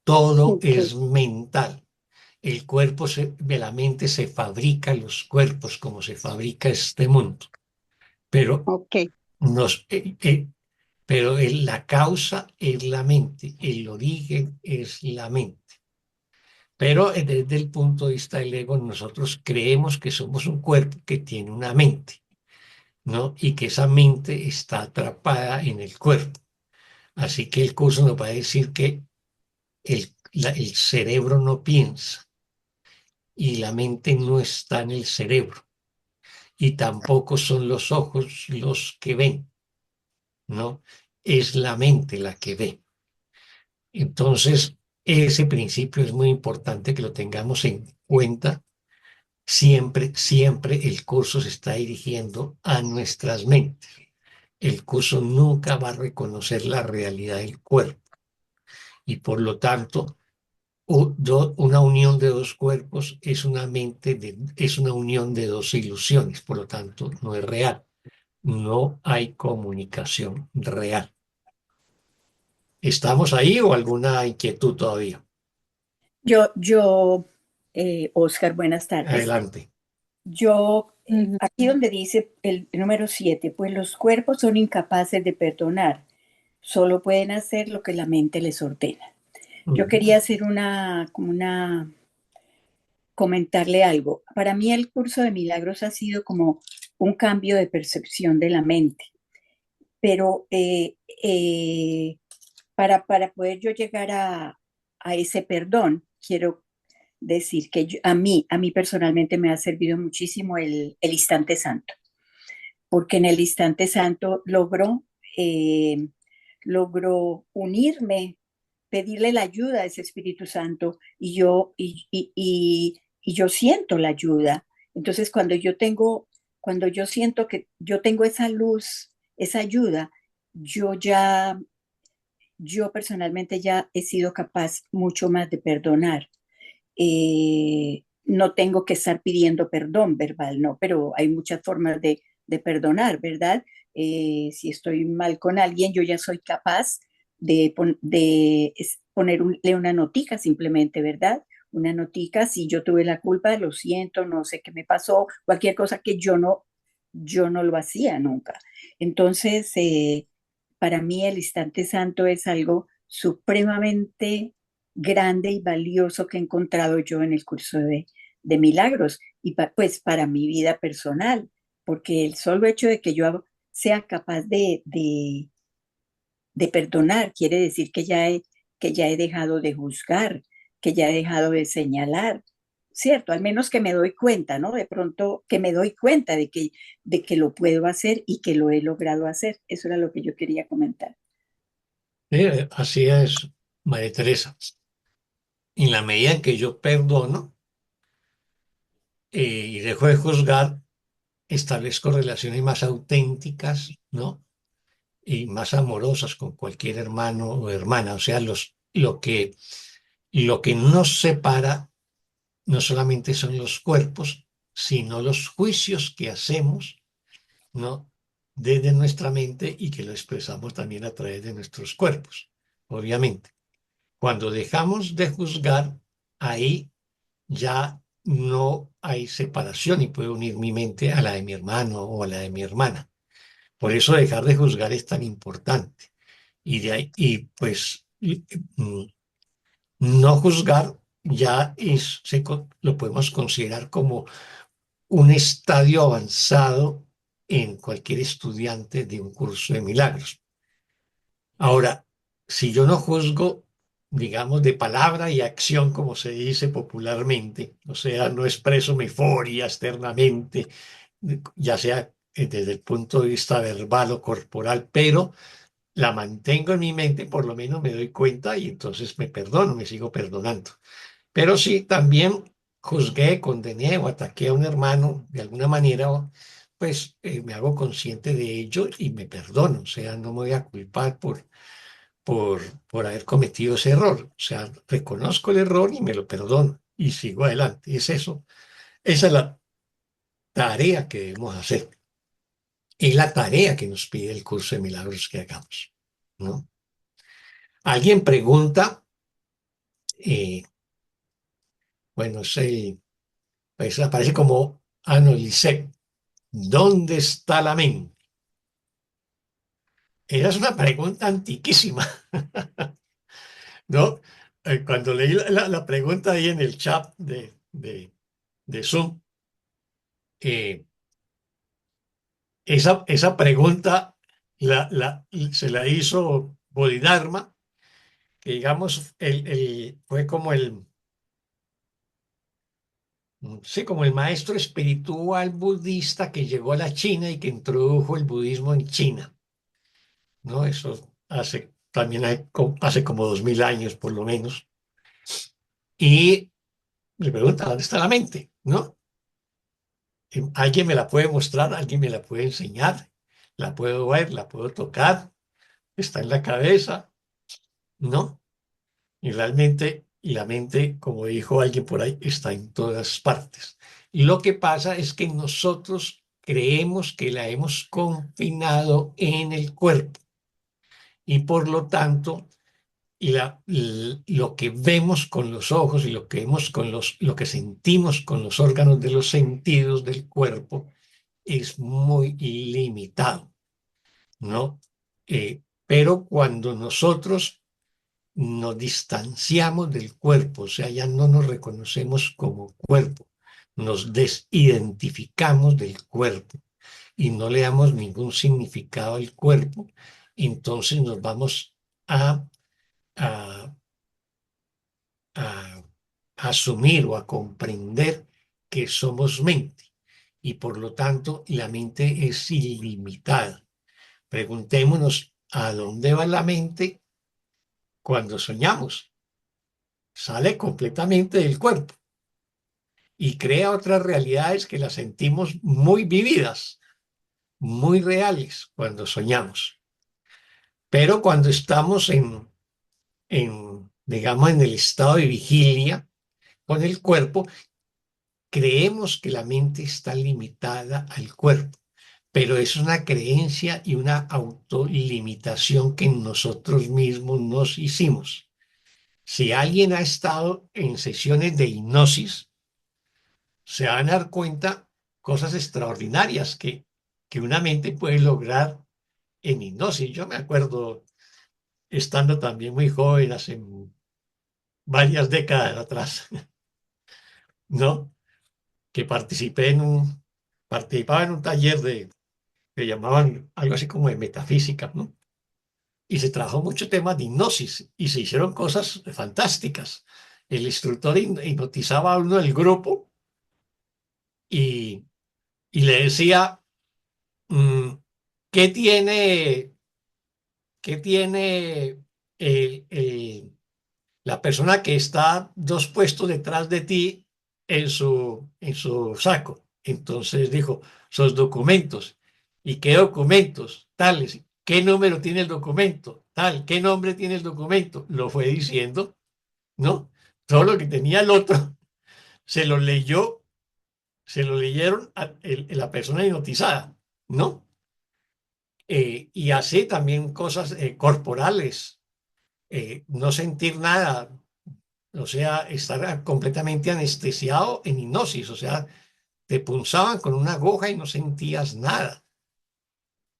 todo Ok, es mental. De la mente se fabrica los cuerpos como se fabrica este mundo, pero, ok, nos, pero la causa es la mente, el origen es la mente. Pero desde el punto de vista del ego, nosotros creemos que somos un cuerpo que tiene una mente, ¿no? Y que esa mente está atrapada en el cuerpo. Así que el curso nos va a decir que el cerebro no piensa y la mente no está en el cerebro y tampoco son los ojos los que ven, ¿no? Es la mente la que ve. Entonces, ese principio es muy importante que lo tengamos en cuenta. Siempre, siempre el curso se está dirigiendo a nuestras mentes. El curso nunca va a reconocer la realidad del cuerpo y por lo tanto una unión de dos cuerpos es una es una unión de dos ilusiones, por lo tanto, no es real. No hay comunicación real. ¿Estamos ahí o alguna inquietud todavía? Oscar, buenas tardes. Adelante. Aquí donde dice el número 7, pues los cuerpos son incapaces de perdonar, solo pueden hacer lo que la mente les ordena. Yo quería hacer comentarle algo. Para mí el curso de milagros ha sido como un cambio de percepción de la mente, pero para poder yo llegar a ese perdón, quiero decir que a mí personalmente me ha servido muchísimo el instante santo, porque en el instante santo logro unirme, pedirle la ayuda a ese Espíritu Santo y yo siento la ayuda. Entonces, cuando yo siento que yo tengo esa luz, esa ayuda, yo ya, yo personalmente ya he sido capaz mucho más de perdonar. No tengo que estar pidiendo perdón verbal, no, pero hay muchas formas de perdonar, ¿verdad? Si estoy mal con alguien, yo ya soy capaz de ponerle una notica simplemente, ¿verdad? Una notica, si yo tuve la culpa, lo siento, no sé qué me pasó, cualquier cosa que yo no lo hacía nunca. Entonces, para mí el instante santo es algo supremamente grande y valioso que he encontrado yo en el curso de milagros y pues para mi vida personal, porque el solo hecho de que yo sea capaz de perdonar quiere decir que ya he dejado de juzgar, que ya he dejado de señalar, ¿cierto? Al menos que me doy cuenta, ¿no? De pronto que me doy cuenta de que lo puedo hacer y que lo he logrado hacer. Eso era lo que yo quería comentar. Así es, María Teresa. En la medida en que yo perdono y dejo de juzgar, establezco relaciones más auténticas, ¿no? Y más amorosas con cualquier hermano o hermana. O sea, lo que nos separa no solamente son los cuerpos, sino los juicios que hacemos, ¿no? Desde nuestra mente y que lo expresamos también a través de nuestros cuerpos, obviamente. Cuando dejamos de juzgar, ahí ya no hay separación y puedo unir mi mente a la de mi hermano o a la de mi hermana. Por eso dejar de juzgar es tan importante. Y de ahí, y pues mm, no juzgar ya lo podemos considerar como un estadio avanzado en cualquier estudiante de un curso de milagros. Ahora, si yo no juzgo, digamos, de palabra y acción, como se dice popularmente, o sea, no expreso mi euforia externamente, ya sea desde el punto de vista verbal o corporal, pero la mantengo en mi mente, por lo menos me doy cuenta y entonces me perdono, me sigo perdonando. Pero sí, también juzgué, condené o ataqué a un hermano de alguna manera, pues me hago consciente de ello y me perdono, o sea, no me voy a culpar por haber cometido ese error. O sea, reconozco el error y me lo perdono y sigo adelante. Es eso. Esa es la tarea que debemos hacer. Es la tarea que nos pide el curso de milagros que hagamos, ¿no? Alguien pregunta, eh, bueno, pues aparece como Anolisec, ¿dónde está la mente? Esa es una pregunta antiquísima, ¿no? Cuando leí la pregunta ahí en el chat de Zoom, eh, esa pregunta se la hizo Bodhidharma, que digamos, fue como sí, como el maestro espiritual budista que llegó a la China y que introdujo el budismo en China, ¿no? Eso hace como 2000 años por lo menos. Y le pregunta, ¿dónde está la mente? ¿No? ¿Alguien me la puede mostrar? ¿Alguien me la puede enseñar? ¿La puedo ver? ¿La puedo tocar? ¿Está en la cabeza? ¿No? Y realmente y la mente, como dijo alguien por ahí, está en todas partes. Lo que pasa es que nosotros creemos que la hemos confinado en el cuerpo y por lo tanto lo que vemos con los ojos y lo que vemos lo que sentimos con los órganos de los sentidos del cuerpo es muy limitado, ¿no? Pero cuando nosotros nos distanciamos del cuerpo, o sea, ya no nos reconocemos como cuerpo, nos desidentificamos del cuerpo y no le damos ningún significado al cuerpo, entonces nos vamos a, a, a asumir o a comprender que somos mente y por lo tanto la mente es ilimitada. Preguntémonos a dónde va la mente cuando soñamos. Sale completamente del cuerpo y crea otras realidades que las sentimos muy vividas, muy reales cuando soñamos. Pero cuando estamos digamos, en el estado de vigilia con el cuerpo, creemos que la mente está limitada al cuerpo, pero es una creencia y una autolimitación que nosotros mismos nos hicimos. Si alguien ha estado en sesiones de hipnosis, se van a dar cuenta cosas extraordinarias que una mente puede lograr en hipnosis. Yo me acuerdo, estando también muy joven, hace varias décadas atrás, ¿no? Que participaba en un taller que llamaban algo así como de metafísica, ¿no? Y se trabajó mucho temas de hipnosis y se hicieron cosas fantásticas. El instructor hipnotizaba a uno del grupo y, y le decía, mm, ¿qué tiene, qué tiene la persona que está dos puestos detrás de ti en su saco? Entonces dijo, sus documentos. ¿Y qué documentos? Tales. ¿Qué número tiene el documento? Tal. ¿Qué nombre tiene el documento? Lo fue diciendo, ¿no? Todo lo que tenía el otro se lo leyó, se lo leyeron a la persona hipnotizada, ¿no? Y así también cosas corporales, no sentir nada, o sea, estar completamente anestesiado en hipnosis, o sea, te punzaban con una aguja y no sentías nada.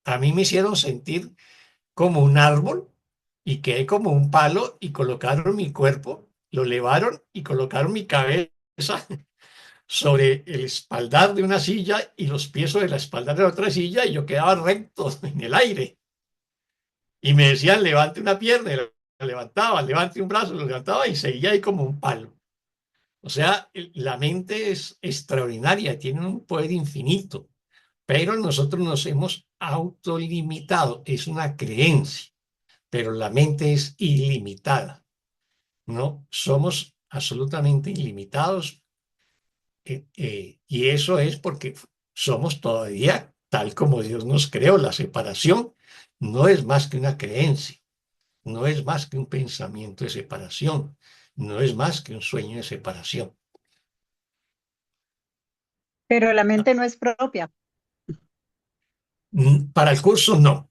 A mí me hicieron sentir como un árbol y quedé como un palo y colocaron mi cuerpo, lo elevaron y colocaron mi cabeza sobre el espaldar de una silla y los pies sobre la espaldar de la otra silla y yo quedaba recto en el aire. Y me decían, levante una pierna, y la levantaba, levante un brazo, lo levantaba y seguía ahí como un palo. O sea, la mente es extraordinaria, tiene un poder infinito, pero nosotros nos hemos autolimitado, es una creencia, pero la mente es ilimitada, ¿no? Somos absolutamente ilimitados y eso es porque somos todavía tal como Dios nos creó. La separación no es más que una creencia, no es más que un pensamiento de separación, no es más que un sueño de separación. Pero la mente no es propia. Para el curso no.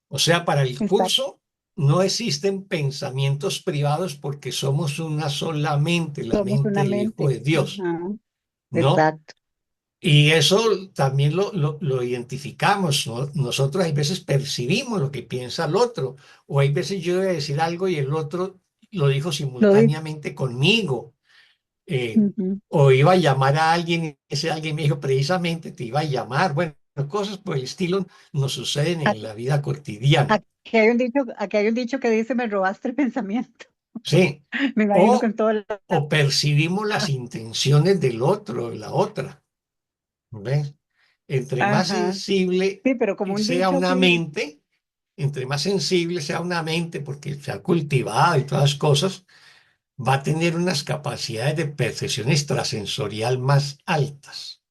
O sea, para el Exacto. curso no existen pensamientos privados porque somos una sola mente, la Somos mente una del Hijo mente. de Dios, Ajá, ¿no? exacto. Y eso también lo identificamos, ¿no? Nosotros hay veces percibimos lo que piensa el otro, o hay veces yo voy a decir algo y el otro lo dijo Lo dice. simultáneamente conmigo, Ujú. o iba a llamar a alguien y ese alguien me dijo precisamente te iba a llamar. Bueno, cosas por el estilo nos suceden en la vida cotidiana, Aquí hay un dicho que dice, me robaste el pensamiento. ¿sí? Me imagino que O, en todo o percibimos las intenciones del otro, de la otra, ¿ves? Entre más Ajá. sensible Sí, pero como un sea dicho una así. mente, entre más sensible sea una mente, porque se ha cultivado y todas las cosas, va a tener unas capacidades de percepción extrasensorial más altas.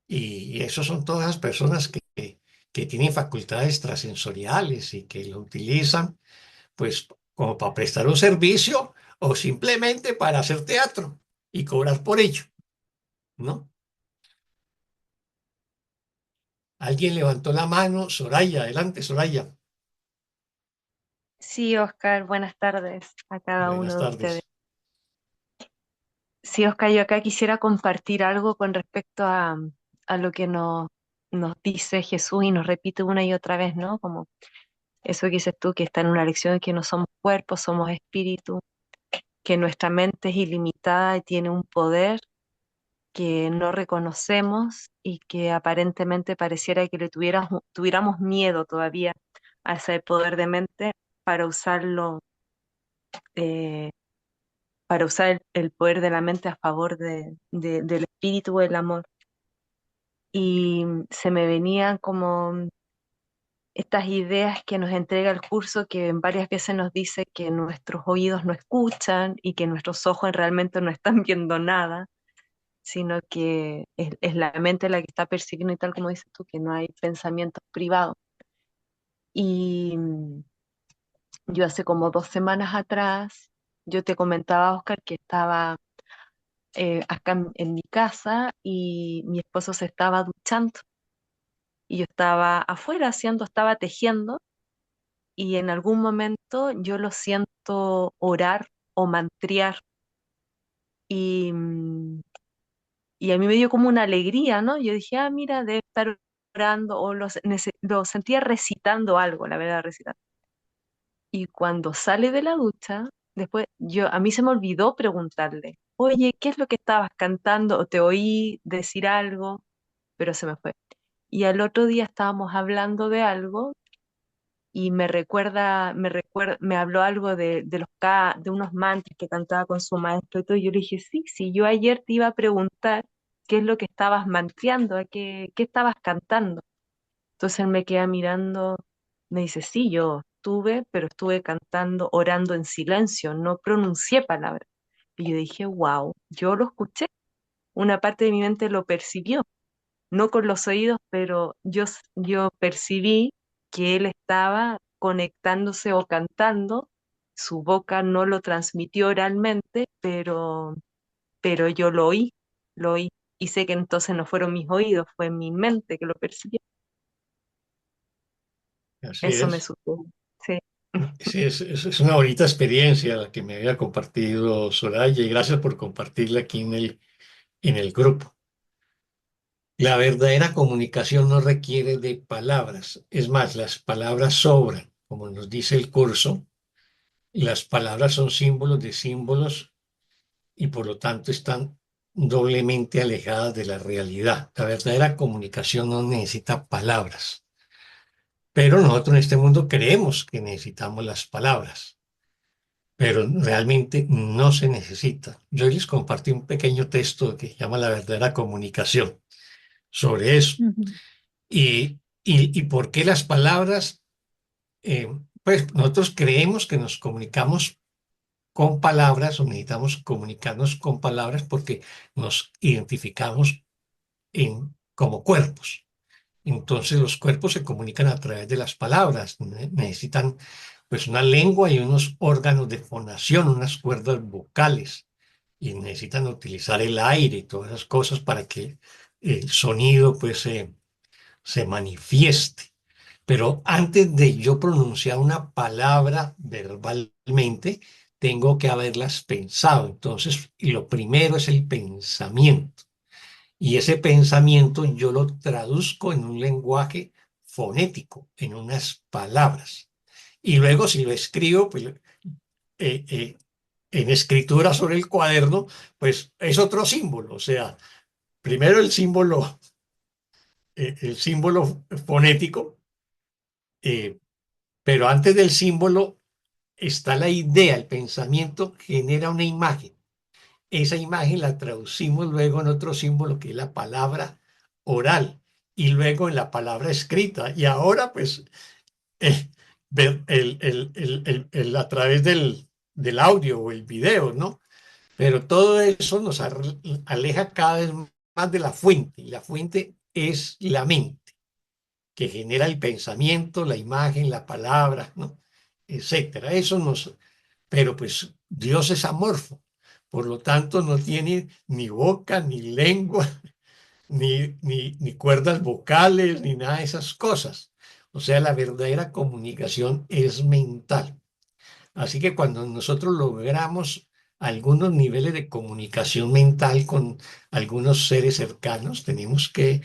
Y esos son todas las personas que tienen facultades extrasensoriales y que lo utilizan, pues, como para prestar un servicio o simplemente para hacer teatro y cobrar por ello, ¿no? Alguien levantó la mano, Soraya, adelante, Soraya. Sí, Oscar, buenas tardes a cada Buenas uno de ustedes. tardes. Sí, Oscar, yo acá quisiera compartir algo con respecto a lo que nos dice Jesús y nos repite una y otra vez, ¿no? Como eso que dices tú, que está en una lección, que no somos cuerpos, somos espíritu, que nuestra mente es ilimitada y tiene un poder que no reconocemos y que aparentemente pareciera que tuviéramos miedo todavía a ese poder de mente para usarlo. eh, para usar el poder de la mente a favor del espíritu o el amor. Y se me venían como estas ideas que nos entrega el curso, que varias veces nos dice que nuestros oídos no escuchan y que nuestros ojos realmente no están viendo nada, sino que es la mente la que está percibiendo y tal como dices tú, que no hay pensamientos privados. Y yo hace como 2 semanas atrás, yo te comentaba, Oscar, que estaba acá en mi casa y mi esposo se estaba duchando y yo estaba afuera estaba tejiendo y en algún momento yo lo siento orar o mantrear y, y a mí me dio como una alegría, ¿no? Yo dije, ah, mira, debe estar orando o lo sentía recitando algo, la verdad, recitando. Y cuando sale de la ducha, después a mí se me olvidó preguntarle, oye, ¿qué es lo que estabas cantando? ¿O te oí decir algo? Pero se me fue. Y al otro día estábamos hablando de algo y me habló algo de unos mantras que cantaba con su maestro y todo. Y yo le dije, sí, sí, yo ayer te iba a preguntar qué es lo que estabas mantriando, qué estabas cantando. Entonces él me queda mirando, me dice, sí, yo estuve, pero estuve cantando, orando en silencio, no pronuncié palabras. Y yo dije, wow, yo lo escuché, una parte de mi mente lo percibió, no con los oídos, pero yo percibí que él estaba conectándose o cantando, su boca no lo transmitió oralmente, pero yo lo oí, y sé que entonces no fueron mis oídos, fue mi mente que lo percibió. Así Eso me es. sucedió. Sí. Sí, es una bonita experiencia la que me había compartido Soraya y gracias por compartirla aquí en el grupo. La verdadera comunicación no requiere de palabras. Es más, las palabras sobran. Como nos dice el curso, las palabras son símbolos de símbolos y por lo tanto están doblemente alejadas de la realidad. La verdadera comunicación no necesita palabras. Pero nosotros en este mundo creemos que necesitamos las palabras, pero realmente no se necesita. Yo les compartí un pequeño texto que se llama La verdadera comunicación sobre eso. Ujú. Y por qué las palabras, eh, pues nosotros creemos que nos comunicamos con palabras o necesitamos comunicarnos con palabras porque nos identificamos como cuerpos. Entonces los cuerpos se comunican a través de las palabras, necesitan pues una lengua y unos órganos de fonación, unas cuerdas vocales y necesitan utilizar el aire y todas esas cosas para que el sonido pues se manifieste. Pero antes de yo pronunciar una palabra verbalmente, tengo que haberlas pensado. Entonces, y lo primero es el pensamiento. Y ese pensamiento yo lo traduzco en un lenguaje fonético, en unas palabras. Y luego si lo escribo, pues en escritura sobre el cuaderno, pues es otro símbolo. O sea, primero el símbolo fonético, eh, pero antes del símbolo está la idea, el pensamiento genera una imagen. Esa imagen la traducimos luego en otro símbolo que es la palabra oral y luego en la palabra escrita. Y ahora pues eh, ver a través del audio o el video, ¿no? Pero todo eso nos aleja cada vez más de la fuente y la fuente es la mente que genera el pensamiento, la imagen, la palabra, ¿no? Etcétera. pero pues Dios es amorfo, por lo tanto no tiene ni boca, ni lengua, ni cuerdas vocales, ni nada de esas cosas. O sea, la verdadera comunicación es mental. Así que cuando nosotros logramos algunos niveles de comunicación mental con algunos seres cercanos, tenemos que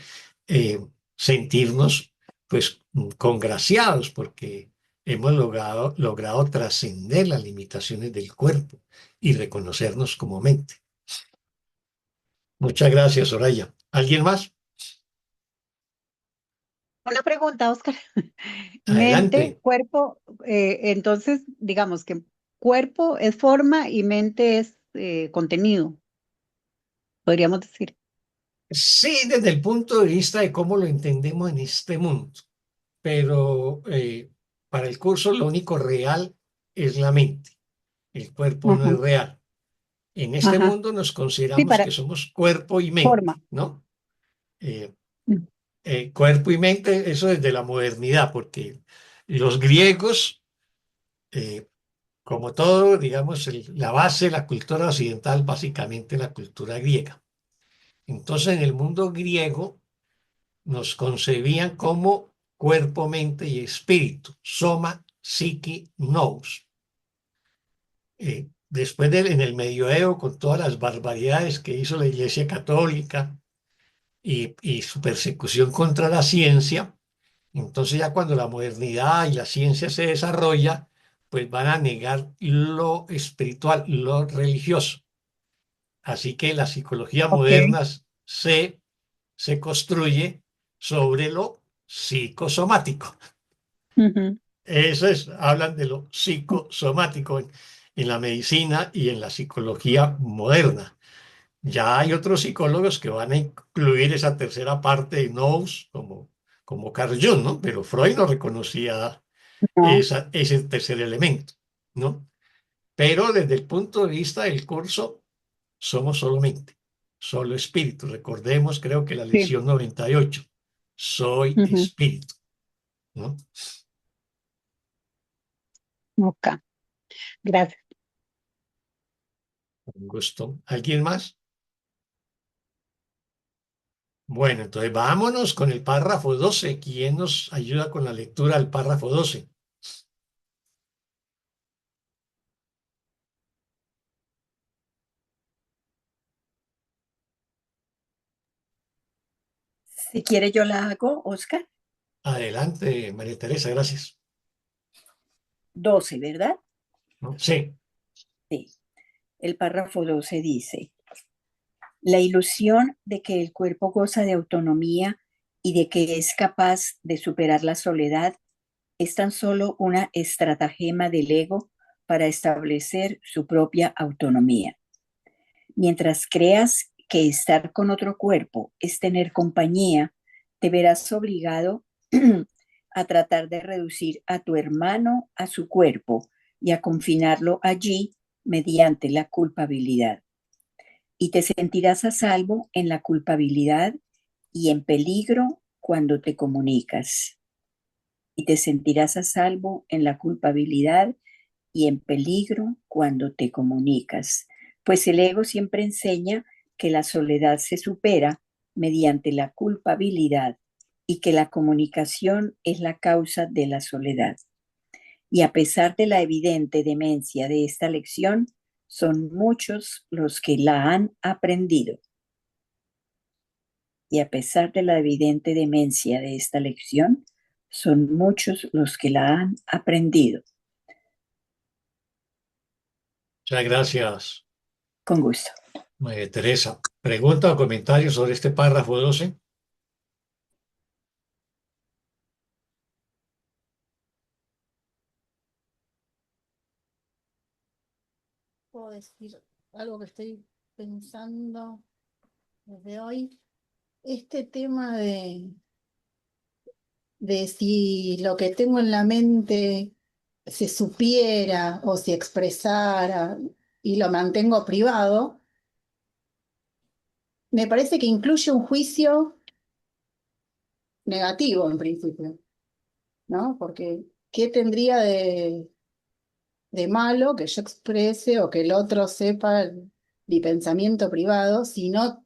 sentirnos pues congraciados porque hemos logrado trascender las limitaciones del cuerpo y reconocernos como mente. Muchas gracias, Soraya. ¿Alguien más? Una pregunta, Oscar. Mente, Adelante. cuerpo, entonces digamos que cuerpo es forma y mente es contenido, podríamos decir. Sí, desde el punto de vista de cómo lo entendemos en este mundo, pero para el curso lo único real es la mente, el cuerpo no Ajá, es real. En este ajá. mundo nos Sí, consideramos que para somos cuerpo y mente, forma. ¿no? Eh, Mm. Cuerpo y mente, eso desde la modernidad, porque los griegos, eh, como todo, digamos, la base de la cultura occidental, básicamente la cultura griega. Entonces, en el mundo griego, nos concebían como cuerpo, mente y espíritu, soma, psique, nous. Después en el medioevo, con todas las barbaridades que hizo la Iglesia Católica y su persecución contra la ciencia, entonces ya cuando la modernidad y la ciencia se desarrolla, pues van a negar lo espiritual, lo religioso. Así que la psicología Ok. moderna se construye sobre lo psicosomático. Ujú. Eso es, hablan de lo psicosomático en la medicina y en la psicología moderna. Ya hay otros psicólogos que van a incluir esa tercera parte de nous, como Carl Jung, ¿no? Pero Freud no reconocía No, ese tercer elemento, ¿no? Pero desde el punto de vista del curso, somos solo mente, solo espíritu. Recordemos, creo que la sí. lección 98, soy Ujú. espíritu, ¿no? Ok, gracias. Un gusto. ¿Alguien más? Bueno, entonces vámonos con el párrafo 12. ¿Quién nos ayuda con la lectura del párrafo 12? Si quiere yo la hago, Oscar. Adelante, María Teresa, gracias. 12, ¿verdad? ¿No? Sí, Sí. El párrafo 12 dice, la ilusión de que el cuerpo goza de autonomía y de que es capaz de superar la soledad es tan solo una estratagema del ego para establecer su propia autonomía. Mientras creas que estar con otro cuerpo es tener compañía, te verás obligado a tratar de reducir a tu hermano a su cuerpo y a confinarlo allí mediante la culpabilidad. Y te sentirás a salvo en la culpabilidad y en peligro cuando te comunicas. Y te sentirás a salvo en la culpabilidad y en peligro cuando te comunicas, pues el ego siempre enseña que la soledad se supera mediante la culpabilidad y que la comunicación es la causa de la soledad. Y a pesar de la evidente demencia de esta lección, son muchos los que la han aprendido. Y a pesar de la evidente demencia de esta lección, son muchos los que la han aprendido. muchas gracias, Con gusto. María Teresa. ¿Pregunta o comentario sobre este párrafo 12? Puedo decir algo que estoy pensando desde hoy. Este tema de si lo que tengo en la mente se supiera o se expresara y lo mantengo privado, me parece que incluye un juicio negativo en principio, ¿no? Porque ¿qué tendría de malo que yo exprese o que el otro sepa mi pensamiento privado, si no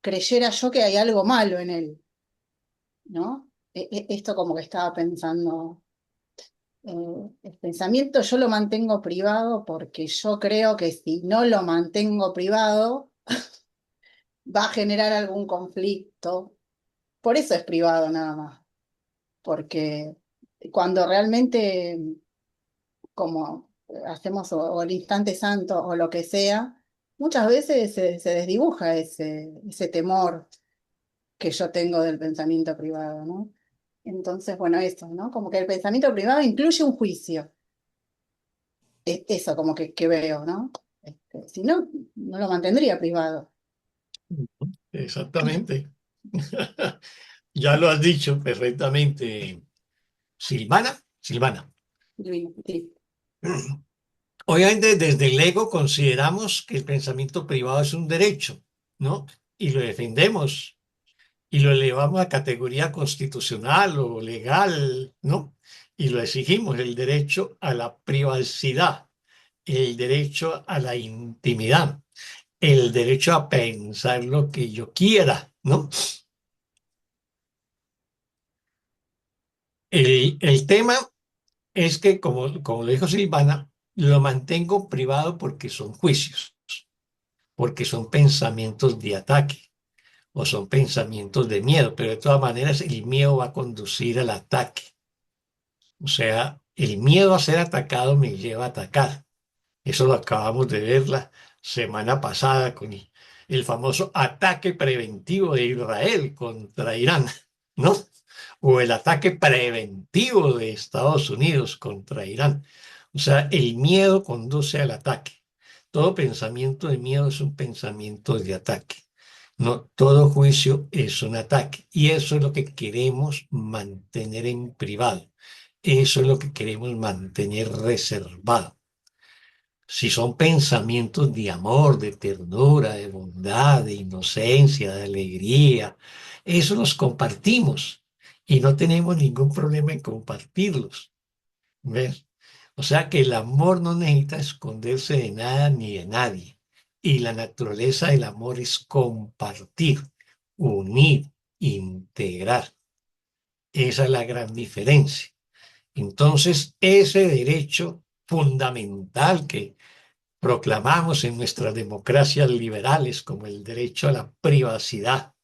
creyera yo que hay algo malo en él, ¿no? Esto como que estaba pensando, el pensamiento yo lo mantengo privado porque yo creo que si no lo mantengo privado va a generar algún conflicto. Por eso es privado nada más, porque cuando realmente, como hacemos o el instante santo o lo que sea, muchas veces se desdibuja ese temor que yo tengo del pensamiento privado, ¿no? Entonces, bueno, eso, ¿no? Como que el pensamiento privado incluye un juicio. Eso como que veo, ¿no? Si no, no lo mantendría privado. Exactamente. Ya lo has dicho perfectamente, Silvana. Silvana. Sí. Obviamente, desde el ego consideramos que el pensamiento privado es un derecho, ¿no? Y lo defendemos y lo elevamos a categoría constitucional o legal, ¿no? Y lo exigimos, el derecho a la privacidad, el derecho a la intimidad, el derecho a pensar lo que yo quiera, ¿no? El tema es que, como lo dijo Silvana, lo mantengo privado porque son juicios, porque son pensamientos de ataque o son pensamientos de miedo, pero de todas maneras el miedo va a conducir al ataque. O sea, el miedo a ser atacado me lleva a atacar. Eso lo acabamos de ver la semana pasada con el famoso ataque preventivo de Israel contra Irán, ¿no? O el ataque preventivo de Estados Unidos contra Irán. O sea, el miedo conduce al ataque. Todo pensamiento de miedo es un pensamiento de ataque. No, todo juicio es un ataque. Y eso es lo que queremos mantener en privado. Eso es lo que queremos mantener reservado. Si son pensamientos de amor, de ternura, de bondad, de inocencia, de alegría, eso los compartimos y no tenemos ningún problema en compartirlos. ¿Ves? O sea que el amor no necesita esconderse de nada ni de nadie. Y la naturaleza del amor es compartir, unir, integrar. Esa es la gran diferencia. Entonces, ese derecho fundamental que proclamamos en nuestras democracias liberales como el derecho a la privacidad,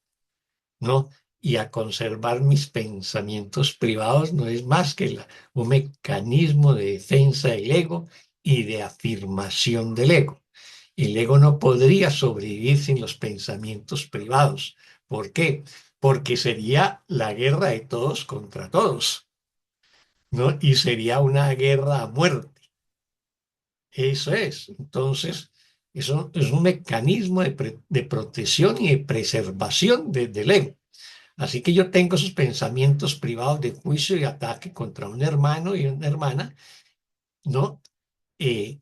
¿no? Y a conservar mis pensamientos privados no es más que un mecanismo de defensa del ego y de afirmación del ego. El ego no podría sobrevivir sin los pensamientos privados. ¿Por qué? Porque sería la guerra de todos contra todos, ¿no? Y sería una guerra a muerte. Eso es. Entonces, eso es un mecanismo de protección y de preservación del ego. Así que yo tengo esos pensamientos privados de juicio y ataque contra un hermano y una hermana, ¿no? Y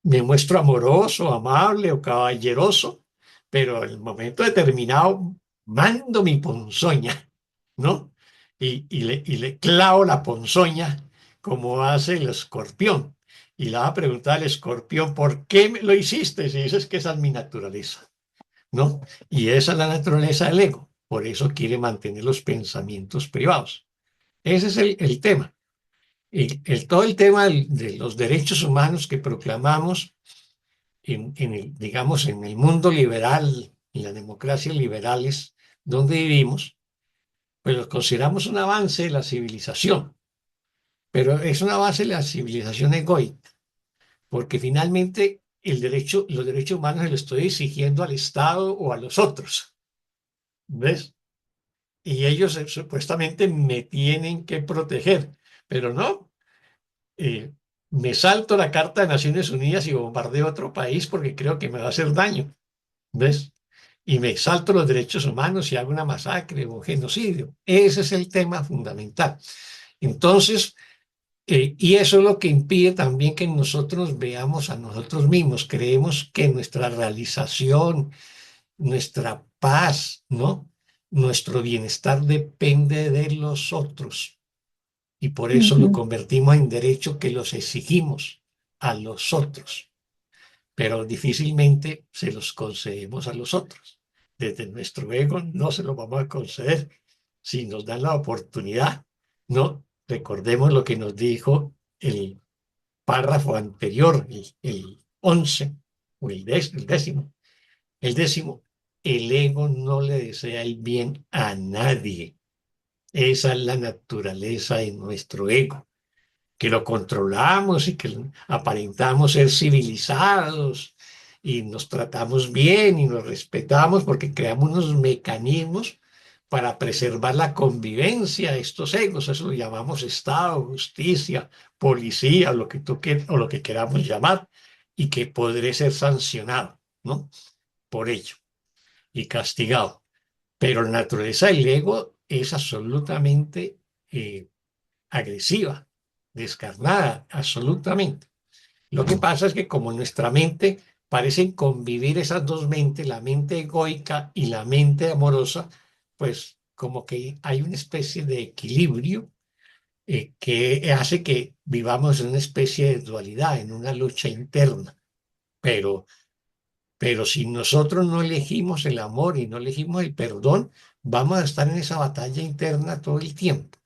me muestro amoroso, amable o caballeroso, pero en el momento determinado mando mi ponzoña, ¿no? Y le clavo la ponzoña como hace el escorpión. Y le va a preguntar al escorpión, ¿por qué me lo hiciste? Si dices que esa es mi naturaleza, ¿no? Y esa es la naturaleza del ego. Por eso quiere mantener los pensamientos privados. Ese es el tema. Todo el tema de los derechos humanos que proclamamos digamos, en el mundo liberal, en las democracias liberales donde vivimos, pues los consideramos un avance de la civilización, pero es un avance de la civilización egoica, porque finalmente los derechos humanos se los estoy exigiendo al Estado o a los otros, ¿ves? Y ellos supuestamente me tienen que proteger, pero no. Me salto la Carta de Naciones Unidas y bombardeo otro país porque creo que me va a hacer daño, ¿ves? Y me salto los derechos humanos y hago una masacre o un genocidio. Ese es el tema fundamental. Entonces, y eso es lo que impide también que nosotros veamos a nosotros mismos. Creemos que nuestra realización, nuestra paz, ¿no? Nuestro bienestar depende de los otros. Y por eso lo Ujú. convertimos en derecho que los exigimos, a los otros, pero difícilmente se los concedemos a los otros. Desde nuestro ego no se los vamos a conceder. Si nos dan la oportunidad, no, recordemos lo que nos dijo el párrafo anterior, el 11, o el décimo. El décimo, el ego no le desea el bien a nadie. Esa es la naturaleza de nuestro ego, que lo controlamos y que aparentamos ser civilizados y nos tratamos bien y nos respetamos porque creamos unos mecanismos para preservar la convivencia de estos egos. Eso lo llamamos Estado, justicia, policía, o lo que o lo que queramos llamar, y que podré ser sancionado, ¿no? Por ello y castigado. Pero la naturaleza del ego es absolutamente agresiva, descarnada, absolutamente. Lo que pasa es que como en nuestra mente parecen convivir esas dos mentes, la mente egoica y la mente amorosa, pues como que hay una especie de equilibrio que hace que vivamos en una especie de dualidad, en una lucha interna. Pero si nosotros no elegimos el amor y no elegimos el perdón, vamos a estar en esa batalla interna todo el tiempo.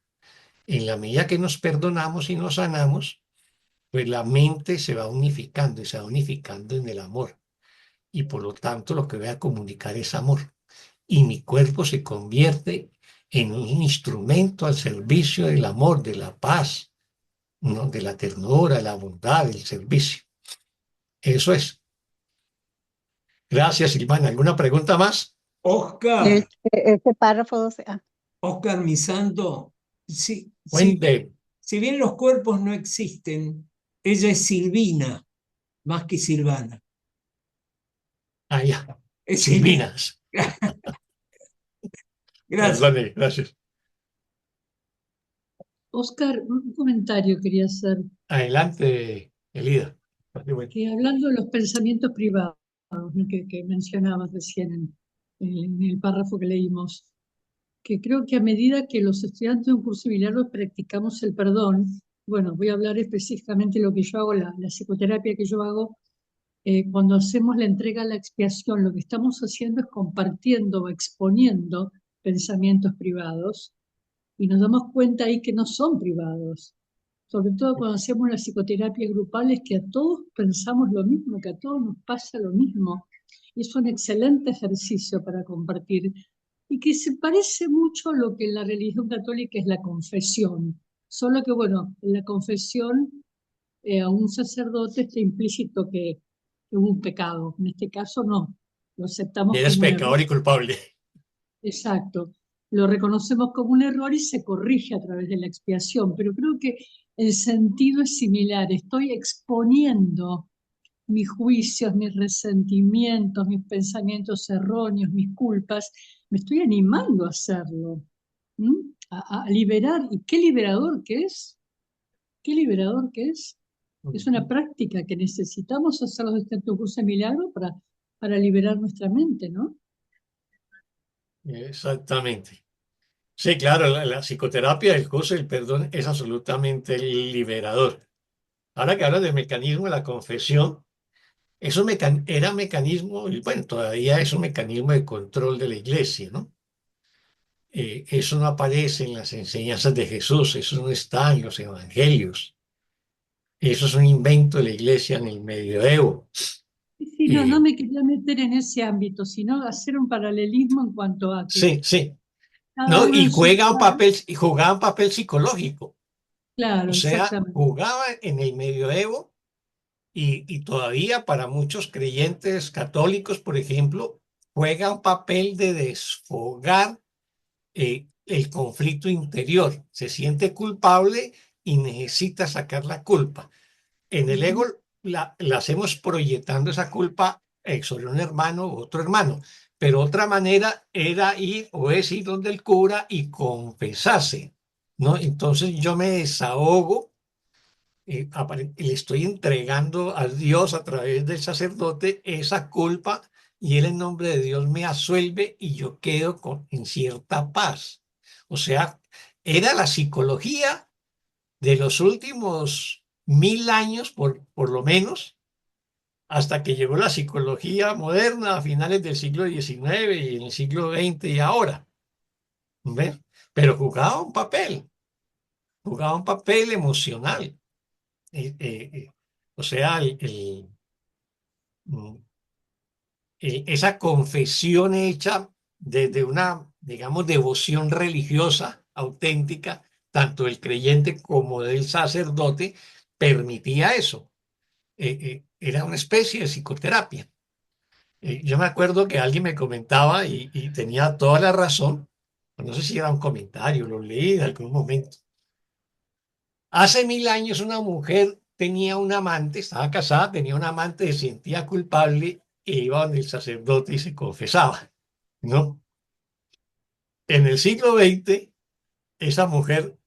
En la medida que nos perdonamos y nos sanamos, pues la mente se va unificando y se va unificando en el amor. Y por lo tanto lo que voy a comunicar es amor. Y mi cuerpo se convierte en un instrumento al servicio del amor, de la paz, ¿no? De la ternura, de la bondad, del servicio. Eso es. Gracias, Silvana. ¿Alguna pregunta más? Oscar, Este párrafo 12. Oscar, mi santo, Cuente. si bien los cuerpos no existen, ella es Silvina, más que Silvana. Ah, ya. Es Silvinas. Gracias. Perdone, gracias. Oscar, un comentario quería hacer. Adelante, Elida. Que hablando de los pensamientos privados, ¿no? que mencionabas recién en el párrafo que leímos, que creo que a medida que los estudiantes de un curso milagros practicamos el perdón, bueno, voy a hablar específicamente de lo que yo hago, la psicoterapia que yo hago, cuando hacemos la entrega a la expiación, lo que estamos haciendo es compartiendo o exponiendo pensamientos privados y nos damos cuenta ahí que no son privados. Sobre todo cuando hacemos la psicoterapia grupal, es que a todos pensamos lo mismo, que a todos nos pasa lo mismo. Y es un excelente ejercicio para compartir y que se parece mucho a lo que en la religión católica es la confesión. Solo que, bueno, en la confesión a un sacerdote está implícito que hubo un pecado. En este caso no, lo aceptamos Eres como un error. pecador y culpable. Exacto, lo reconocemos como un error y se corrige a través de la expiación, pero creo que el sentido es similar. Estoy exponiendo mis juicios, mis resentimientos, mis pensamientos erróneos, mis culpas, me estoy animando a hacerlo, a liberar. ¿Y qué liberador que es? ¿Qué liberador que es? Es una práctica que necesitamos hacerlo desde tu curso de milagro para liberar nuestra mente, ¿no? Exactamente. Sí, claro, la psicoterapia, el curso del perdón es absolutamente liberador. Ahora que hablas del mecanismo de la confesión, eso era mecanismo, y bueno, todavía es un mecanismo de control de la iglesia, ¿no? Eso no aparece en las enseñanzas de Jesús, eso no está en los evangelios. Eso es un invento de la iglesia en el medioevo. Sí, no me quería meter en ese ámbito, sino hacer un paralelismo en cuanto a que Sí, sí. cada No, uno y en su lugar. jugaba un papel psicológico. Claro, O sea, exactamente. jugaba en el medioevo y todavía para muchos creyentes católicos, por ejemplo, juega un papel de desfogar el conflicto interior. Se siente culpable y necesita sacar la culpa. En el ego la hacemos proyectando esa culpa sobre un hermano u otro hermano, pero otra manera era ir o es ir donde el cura y confesarse, ¿no? Entonces yo me desahogo, le estoy entregando a Dios a través del sacerdote esa culpa y él en nombre de Dios me absuelve y yo quedo en cierta paz. O sea, era la psicología de los últimos 1000 años por lo menos, hasta que llegó la psicología moderna a finales del siglo XIX y en el siglo XX y ahora. ¿Ves? Pero jugaba un papel emocional. O sea, mm, esa confesión hecha desde una, digamos, devoción religiosa auténtica, tanto del creyente como del sacerdote, permitía eso. Era una especie de psicoterapia. Yo me acuerdo que alguien me comentaba y tenía toda la razón, no sé si era un comentario, lo leí en algún momento. Hace 1000 años una mujer tenía un amante, estaba casada, tenía un amante, se sentía culpable e iba donde el sacerdote y se confesaba, ¿no? En el siglo XX, esa mujer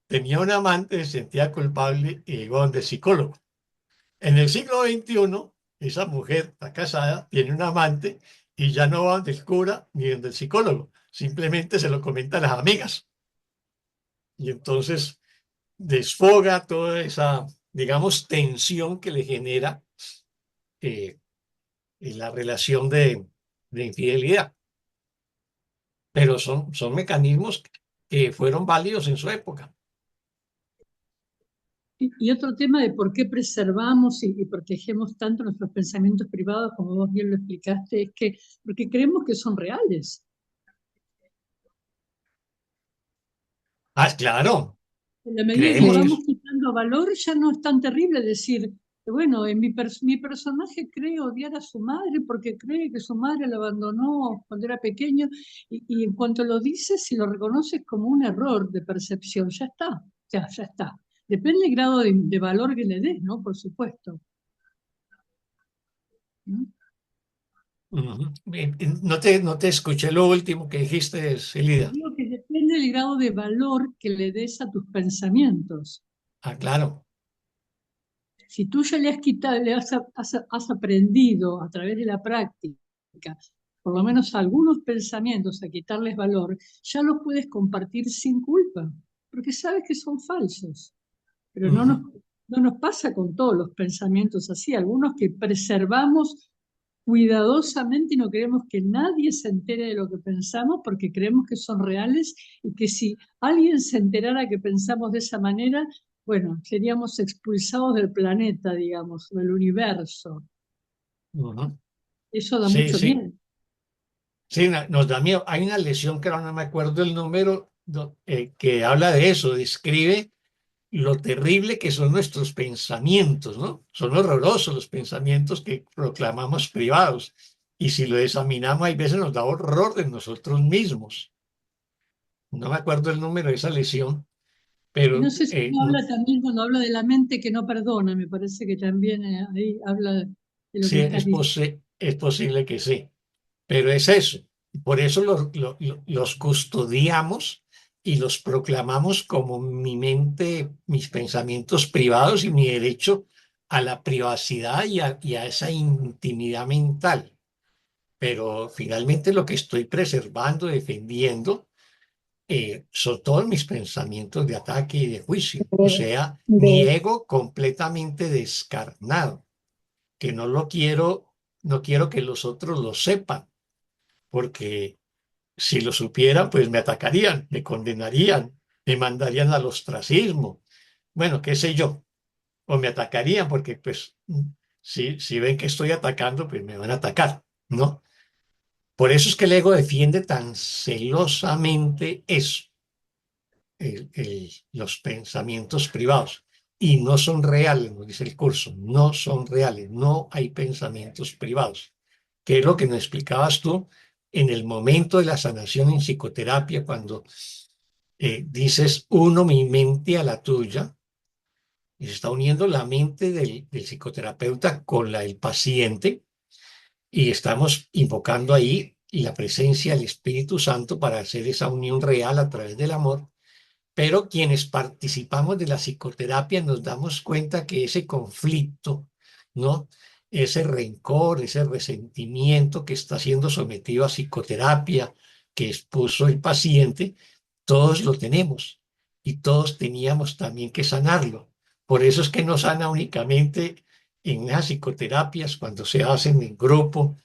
tenía un amante, se sentía culpable e iba donde el psicólogo. En el siglo XXI, esa mujer está casada, tiene un amante y ya no va donde el cura ni donde el psicólogo, simplemente se lo comenta a las amigas. Y entonces desfoga toda esa, digamos, tensión que le genera eh, en la relación de infidelidad. Pero son mecanismos que fueron válidos en su época. Y otro tema de por qué preservamos y protegemos tanto nuestros pensamientos privados, como vos bien lo explicaste, es que porque creemos que son reales. Ah, claro, En la medida que creemos que vamos quitando valor, ya no es tan terrible decir, bueno, mi personaje cree odiar a su madre porque cree que su madre lo abandonó cuando era pequeño, y en cuanto lo dices, si lo reconoces como un error de percepción, ya está, ya está. Depende del grado de valor que le des, ¿no? Por supuesto. ¿Mm? no te escuché lo último que dijiste, Elida. Digo que depende del grado de valor que le des a tus pensamientos. Ah, claro. Si tú ya le has quitado, has aprendido a través de la práctica, por lo menos algunos pensamientos, a quitarles valor, ya los puedes compartir sin culpa, porque sabes que son falsos. Pero no nos pasa con todos los pensamientos así, algunos que preservamos cuidadosamente y no queremos que nadie se entere de lo que pensamos porque creemos que son reales y que si alguien se enterara que pensamos de esa manera, bueno, seríamos expulsados del planeta, digamos, del universo. Ujú. Eso da Sí, mucho sí. miedo. Sí, nos da miedo. Hay una lesión que ahora no me acuerdo el número, que habla de eso, describe lo terrible que son nuestros pensamientos, ¿no? Son horrorosos los pensamientos que proclamamos privados. Y si lo examinamos, hay veces nos da horror de nosotros mismos. No me acuerdo el número de esa lesión, Y no pero sé si uno habla también cuando habla de la mente que no perdona, me parece que también ahí habla de lo sí, que estás diciendo. es posible que sí. Pero es eso. Por eso los custodiamos y los proclamamos como mi mente, mis pensamientos privados y mi derecho a la privacidad y a esa intimidad mental. Pero finalmente lo que estoy preservando, defendiendo, son todos mis pensamientos de ataque y de juicio. O sea, mi ego completamente descarnado, que no quiero que los otros lo sepan, porque si lo supieran, pues me atacarían, me condenarían, me mandarían al ostracismo. Bueno, qué sé yo. O me atacarían porque, pues, si ven que estoy atacando, pues me van a atacar, ¿no? Por eso es que el ego defiende tan celosamente eso, los pensamientos privados. Y no son reales, nos dice el curso, no son reales, no hay pensamientos privados, que es lo que nos explicabas tú en el momento de la sanación en psicoterapia, cuando dices uno mi mente a la tuya, y se está uniendo la mente del psicoterapeuta con la del paciente, y estamos invocando ahí la presencia del Espíritu Santo para hacer esa unión real a través del amor. Pero quienes participamos de la psicoterapia nos damos cuenta que ese conflicto, ¿no? Ese rencor, ese resentimiento que está siendo sometido a psicoterapia, que expuso el paciente, todos lo tenemos y todos teníamos también que sanarlo. Por eso es que no sana únicamente en las psicoterapias cuando se hacen en grupo,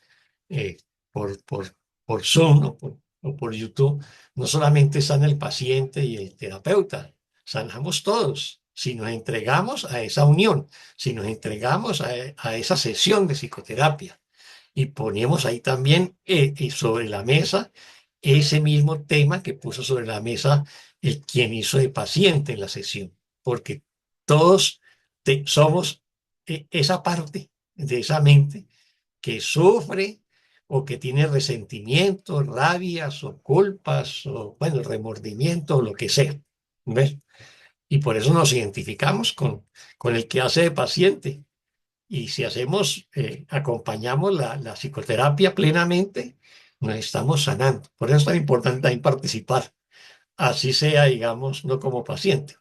eh, por, por, por Zoom o por YouTube. No solamente sana el paciente y el terapeuta, sanamos todos. Si nos entregamos a esa unión, si nos entregamos a esa sesión de psicoterapia y ponemos ahí también sobre la mesa ese mismo tema que puso sobre la mesa el quien hizo de paciente en la sesión, porque todos somos esa parte de esa mente que sufre o que tiene resentimientos, rabias o culpas o, bueno, remordimiento o lo que sea. ¿Ves? Y por eso nos identificamos con el que hace de paciente. Y si hacemos, acompañamos la psicoterapia plenamente, nos estamos sanando. Por eso es tan importante también participar, así sea, digamos, no como paciente.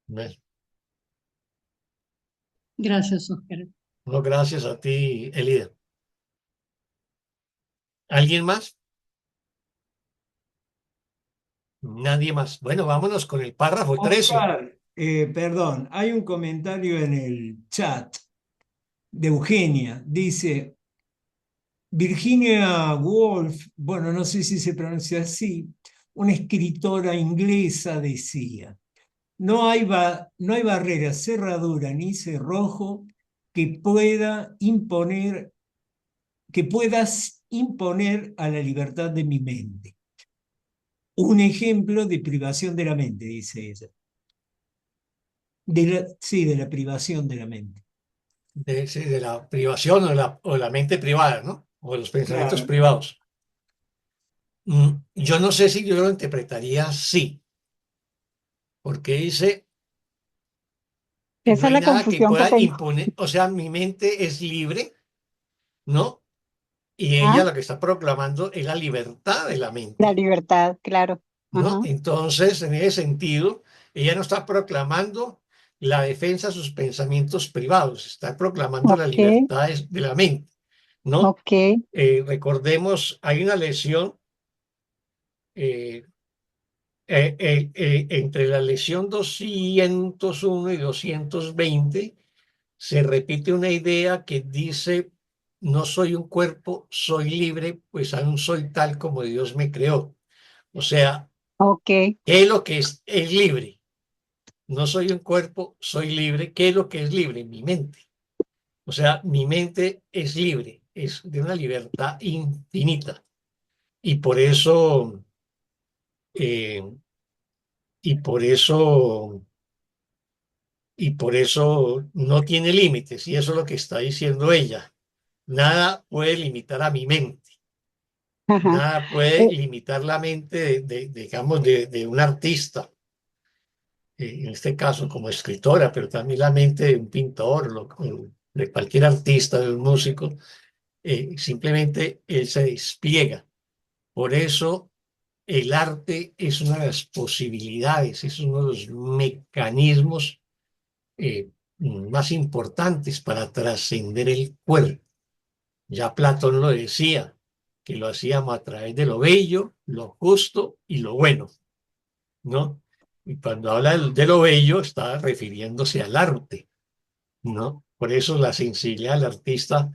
¿Ves? Gracias, Oscar. No, gracias a ti, Elida. ¿Alguien más? Nadie más. Bueno, vámonos con el párrafo 13. Oscar, perdón, hay un comentario en el chat de Eugenia. Dice, Virginia Woolf, bueno, no sé si se pronuncia así, una escritora inglesa decía, no hay barrera, cerradura ni cerrojo que puedas imponer a la libertad de mi mente. Un ejemplo de privación de la mente, dice ella. Sí, de la privación de la mente. Sí, de la privación o la mente privada, ¿no? O los pensamientos Claro. privados. Yo no sé si yo lo interpretaría así, porque dice que no Esa es hay la nada que confusión que pueda tengo. imponer, o sea, mi mente es libre, ¿no? Y ella Ah, lo que está proclamando es la libertad de la la mente, libertad, claro. ¿no? Ajá. Entonces, en ese sentido, ella no está proclamando la defensa de sus pensamientos privados, está proclamando la Ok, libertad de la mente, ¿no? ok, Recordemos, hay una lesión eh, entre la lesión 201 y 220 se repite una idea que dice, no soy un cuerpo, soy libre, pues aún soy tal como Dios me creó. O sea, ok. ¿qué es lo que es libre? No soy un cuerpo, soy libre. ¿Qué es lo que es libre? Mi mente. O sea, mi mente es libre, es de una libertad infinita. Y por eso, eh, y por eso y por eso no tiene límites, y eso es lo que está diciendo ella. Nada puede limitar a mi mente, Ajá. nada puede Eh, limitar la mente digamos, de un artista, en este caso como escritora, pero también la mente de un pintor, o de cualquier artista, de un músico, simplemente él se despliega. Por eso el arte es una de las posibilidades, es uno de los mecanismos más importantes para trascender el cuerpo. Ya Platón lo decía, que lo hacíamos a través de lo bello, lo justo y lo bueno, ¿no? Y cuando habla de lo bello está refiriéndose al arte, ¿no? Por eso la sensibilidad del artista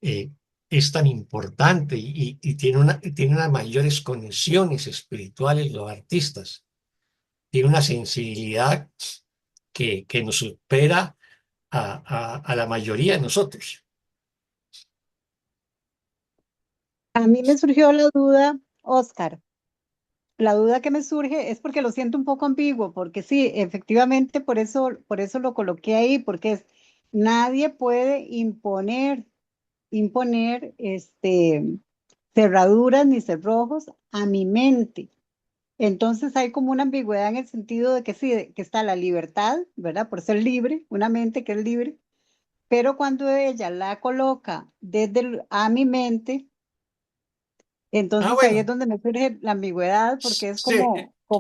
eh, es tan importante y tiene unas mayores conexiones espirituales los artistas. Tiene una sensibilidad que nos supera a la mayoría de nosotros. a mí me surgió la duda, Oscar. La duda que me surge es porque lo siento un poco ambiguo, porque sí, efectivamente, por eso lo coloqué ahí, porque es nadie puede imponer cerraduras ni cerrojos a mi mente. Entonces hay como una ambigüedad en el sentido de que sí, que está la libertad, ¿verdad? Por ser libre, una mente que es libre, pero cuando ella la coloca a mi mente, entonces ahí es Bueno, donde me surge la ambigüedad, porque es sí,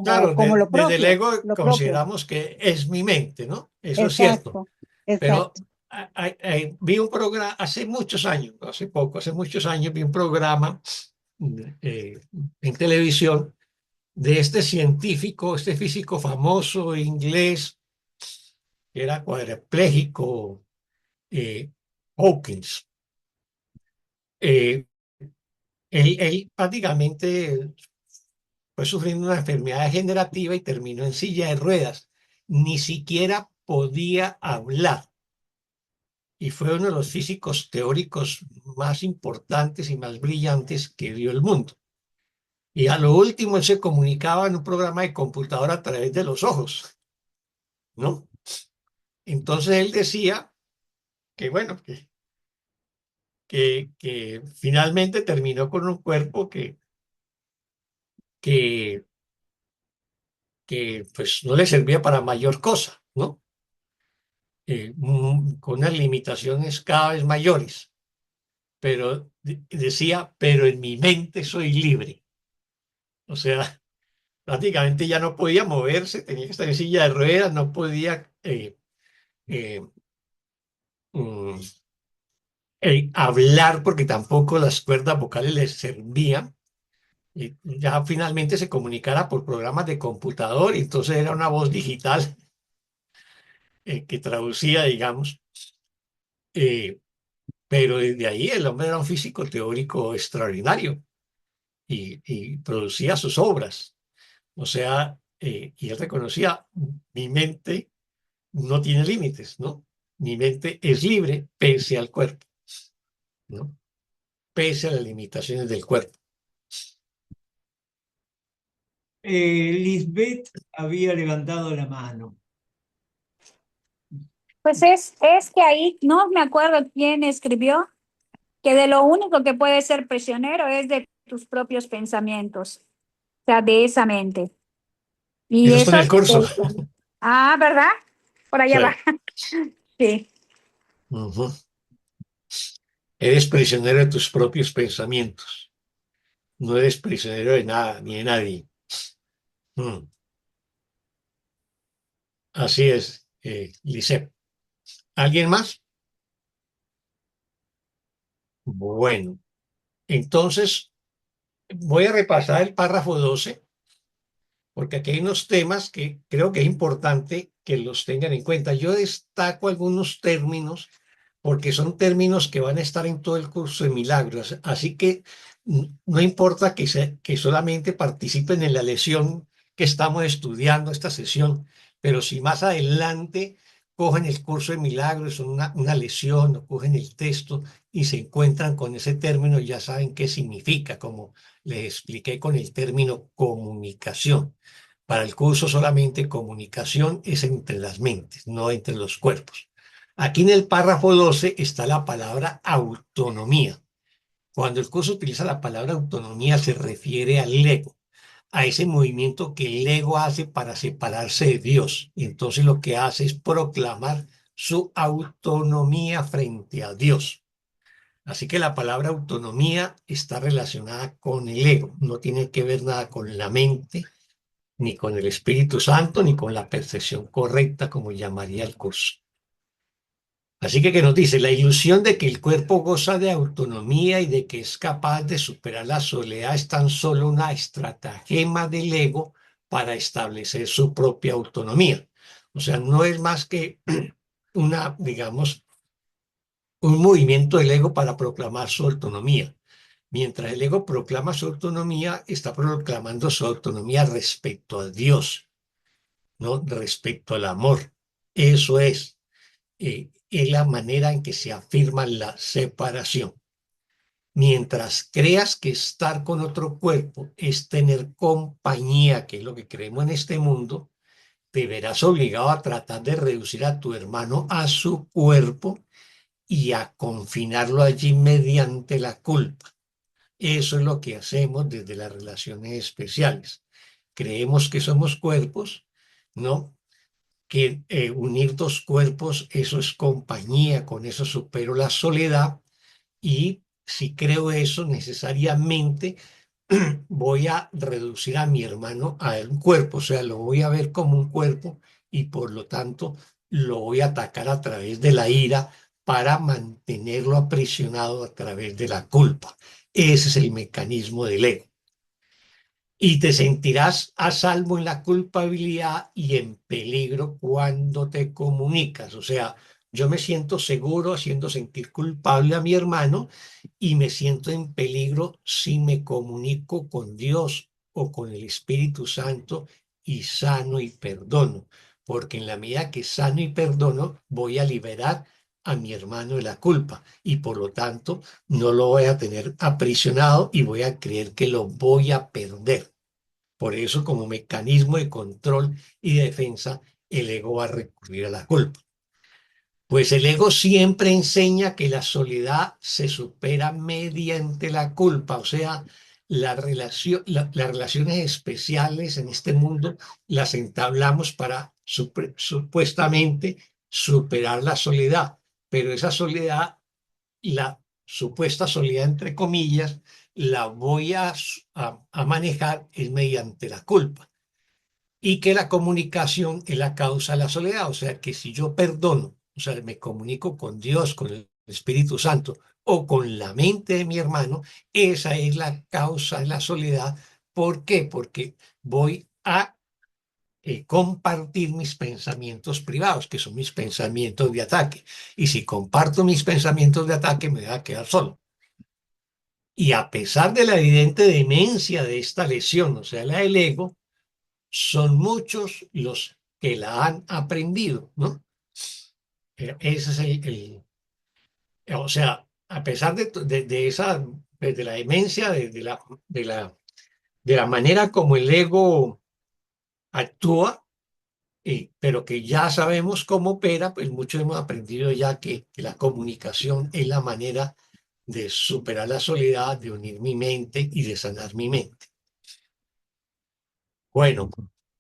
claro, como desde el ego lo propio. consideramos que es mi mente, ¿no? Eso es cierto. Exacto, Pero exacto. vi un programa hace muchos años, no hace poco, hace muchos años vi un programa eh, en televisión de este científico, este físico famoso inglés, que era cuadrapléjico, Hawkins. Eh, él prácticamente fue sufriendo una enfermedad degenerativa y terminó en silla de ruedas. Ni siquiera podía hablar. Y fue uno de los físicos teóricos más importantes y más brillantes que vio el mundo. Y a lo último él se comunicaba en un programa de computadora a través de los ojos, ¿no? Entonces él decía que, bueno, que finalmente terminó con un cuerpo que, que pues no le servía para mayor cosa, ¿no? Con unas limitaciones cada vez mayores. Pero decía, pero en mi mente soy libre. O sea, prácticamente ya no podía moverse, tenía que estar en silla de ruedas, no podía eh, mm, hablar porque tampoco las cuerdas vocales les servían. Y ya finalmente se comunicara por programas de computador y entonces era una voz digital que traducía, digamos. eh, pero desde ahí el hombre era un físico teórico extraordinario y producía sus obras. O sea, y él reconocía, mi mente no tiene límites, ¿no? Mi mente es libre pese al cuerpo, ¿no? Pese a las limitaciones del cuerpo. Lisbeth había levantado la mano. Pues es que ahí no me acuerdo quién escribió que de lo único que puedes ser prisionero es de tus propios pensamientos, o sea, de esa mente. Y Eso está en eso, el curso. ¿verdad? Por allá va. Sí. Sí. Ujú. Eres prisionero de tus propios pensamientos. No eres prisionero de nada ni de nadie. Mm. Así es, Lisette. ¿Alguien más? Bueno, entonces voy a repasar el párrafo 12 porque aquí hay unos temas que creo que es importante que los tengan en cuenta. Yo destaco algunos términos porque son términos que van a estar en todo el curso de milagros, así que no importa que solamente participen en la lección que estamos estudiando, esta sesión, pero si más adelante cogen el curso de milagros, una lección, o cogen el texto y se encuentran con ese término, ya saben qué significa, como les expliqué con el término comunicación. Para el curso solamente comunicación es entre las mentes, no entre los cuerpos. Aquí en el párrafo 12 está la palabra autonomía. Cuando el curso utiliza la palabra autonomía se refiere al ego, a ese movimiento que el ego hace para separarse de Dios. Y entonces lo que hace es proclamar su autonomía frente a Dios. Así que la palabra autonomía está relacionada con el ego, no tiene que ver nada con la mente, ni con el Espíritu Santo, ni con la percepción correcta, como llamaría el curso. Así que nos dice, la ilusión de que el cuerpo goza de autonomía y de que es capaz de superar la soledad es tan solo una estratagema del ego para establecer su propia autonomía. O sea, no es más que una, digamos, un movimiento del ego para proclamar su autonomía. Mientras el ego proclama su autonomía, está proclamando su autonomía respecto a Dios, ¿no? Respecto al amor. Eso es la manera en que se afirma la separación. Mientras creas que estar con otro cuerpo es tener compañía, que es lo que creemos en este mundo, te verás obligado a tratar de reducir a tu hermano a su cuerpo y a confinarlo allí mediante la culpa. Eso es lo que hacemos desde las relaciones especiales. Creemos que somos cuerpos, ¿no? Que unir dos cuerpos, eso es compañía, con eso supero la soledad y si creo eso, necesariamente voy a reducir a mi hermano a un cuerpo, o sea, lo voy a ver como un cuerpo y por lo tanto lo voy a atacar a través de la ira para mantenerlo aprisionado a través de la culpa. Ese es el mecanismo del ego. Y te sentirás a salvo en la culpabilidad y en peligro cuando te comunicas. O sea, yo me siento seguro haciendo sentir culpable a mi hermano y me siento en peligro si me comunico con Dios o con el Espíritu Santo y sano y perdono. Porque en la medida que sano y perdono, voy a liberar a mi hermano de la culpa y por lo tanto no lo voy a tener aprisionado y voy a creer que lo voy a perder. Por eso, como mecanismo de control y defensa, el ego va a recurrir a la culpa. Pues el ego siempre enseña que la soledad se supera mediante la culpa, o sea, las relaciones especiales en este mundo las entablamos para supuestamente superar la soledad, pero esa soledad, la supuesta soledad entre comillas, la voy a manejar es mediante la culpa y que la comunicación es la causa de la soledad, o sea que si yo perdono, o sea, me comunico con Dios, con el Espíritu Santo o con la mente de mi hermano, esa es la causa de la soledad. ¿Por qué? Porque voy a compartir mis pensamientos privados, que son mis pensamientos de ataque. Y si comparto mis pensamientos de ataque, me voy a quedar solo. Y a pesar de la evidente demencia de esta lesión, o sea, la del ego, son muchos los que la han aprendido, ¿no? Ese es o sea, a pesar de esa, de la demencia, de la manera como el ego actúa, pero que ya sabemos cómo opera, pues muchos hemos aprendido ya que la comunicación es la manera de superar la soledad, de unir mi mente y de sanar mi mente. Bueno,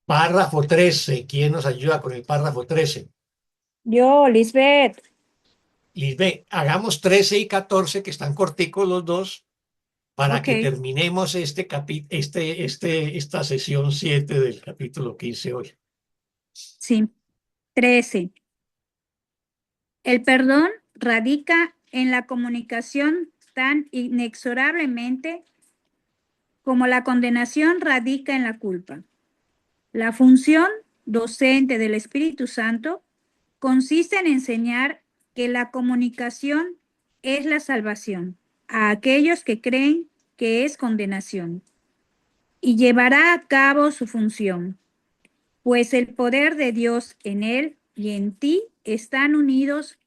párrafo 13. ¿Quién nos ayuda con el párrafo 13? Yo, Lisbeth. Lisbeth, hagamos 13 y 14, que están corticos los dos, para Ok, que terminemos esta sesión 7 del capítulo 15 hoy. sí. 13. El perdón radica en la comunicación tan inexorablemente como la condenación radica en la culpa. La función docente del Espíritu Santo consiste en enseñar que la comunicación es la salvación a aquellos que creen que es condenación y llevará a cabo su función, pues el poder de Dios en él y en ti están unidos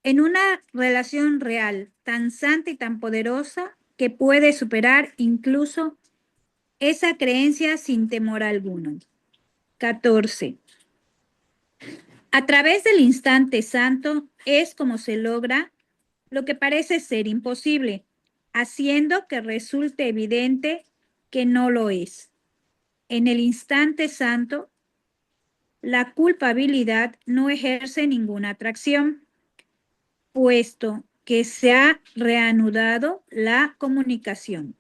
en una relación real, tan santa y tan poderosa que puede superar incluso esa creencia sin temor alguno. 14. A través del instante santo es como se logra lo que parece ser imposible, haciendo que resulte evidente que no lo es. En el instante santo, la culpabilidad no ejerce ninguna atracción, puesto que se ha reanudado la comunicación.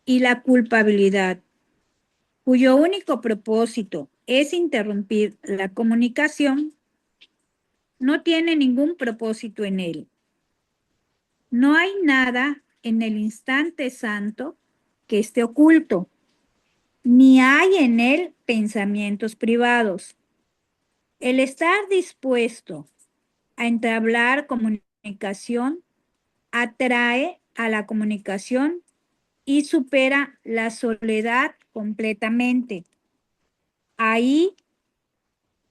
Y la culpabilidad, cuyo único propósito es interrumpir la comunicación, no tiene ningún propósito en él. No hay nada en el instante santo que esté oculto, ni hay en él pensamientos privados. El estar dispuesto a entablar comunicación atrae a la comunicación y supera la soledad completamente. Ahí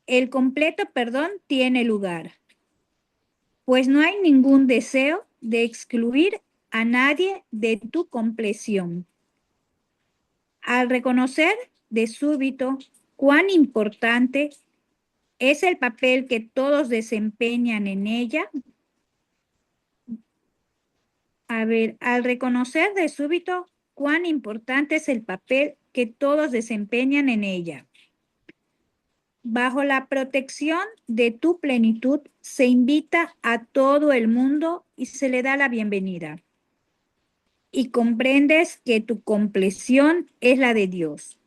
el completo perdón tiene lugar, pues no hay ningún deseo de excluir a nadie de tu compleción. Al reconocer de súbito cuán importante es el papel que todos desempeñan en ella, al reconocer de súbito cuán importante es el papel que todos desempeñan en ella, bajo la protección de tu plenitud se invita a todo el mundo y se le da la bienvenida. Y comprendes que tu compleción es la de Dios,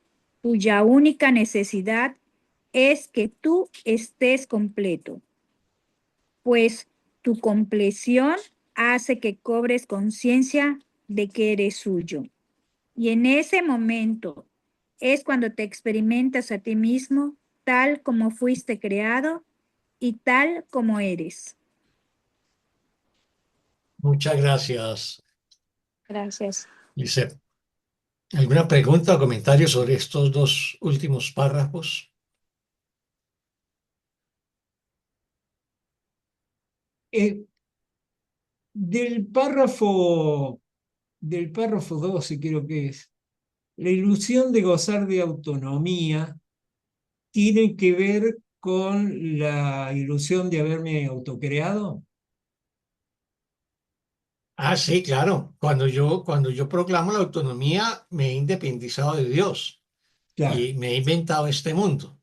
cuya única necesidad es que tú estés completo, pues tu compleción hace que cobres conciencia de que eres suyo. Y en ese momento es cuando te experimentas a ti mismo tal como fuiste creado y tal como eres. Muchas gracias, Gracias. Lisette. ¿Alguna pregunta o comentario sobre estos dos últimos párrafos? Eh, del párrafo, del párrafo 12 creo que es, la ilusión de gozar de autonomía tiene que ver con la ilusión de haberme autocreado. Ah, sí, claro. Cuando yo proclamo la autonomía, me he independizado de Dios Claro. y me he inventado este mundo.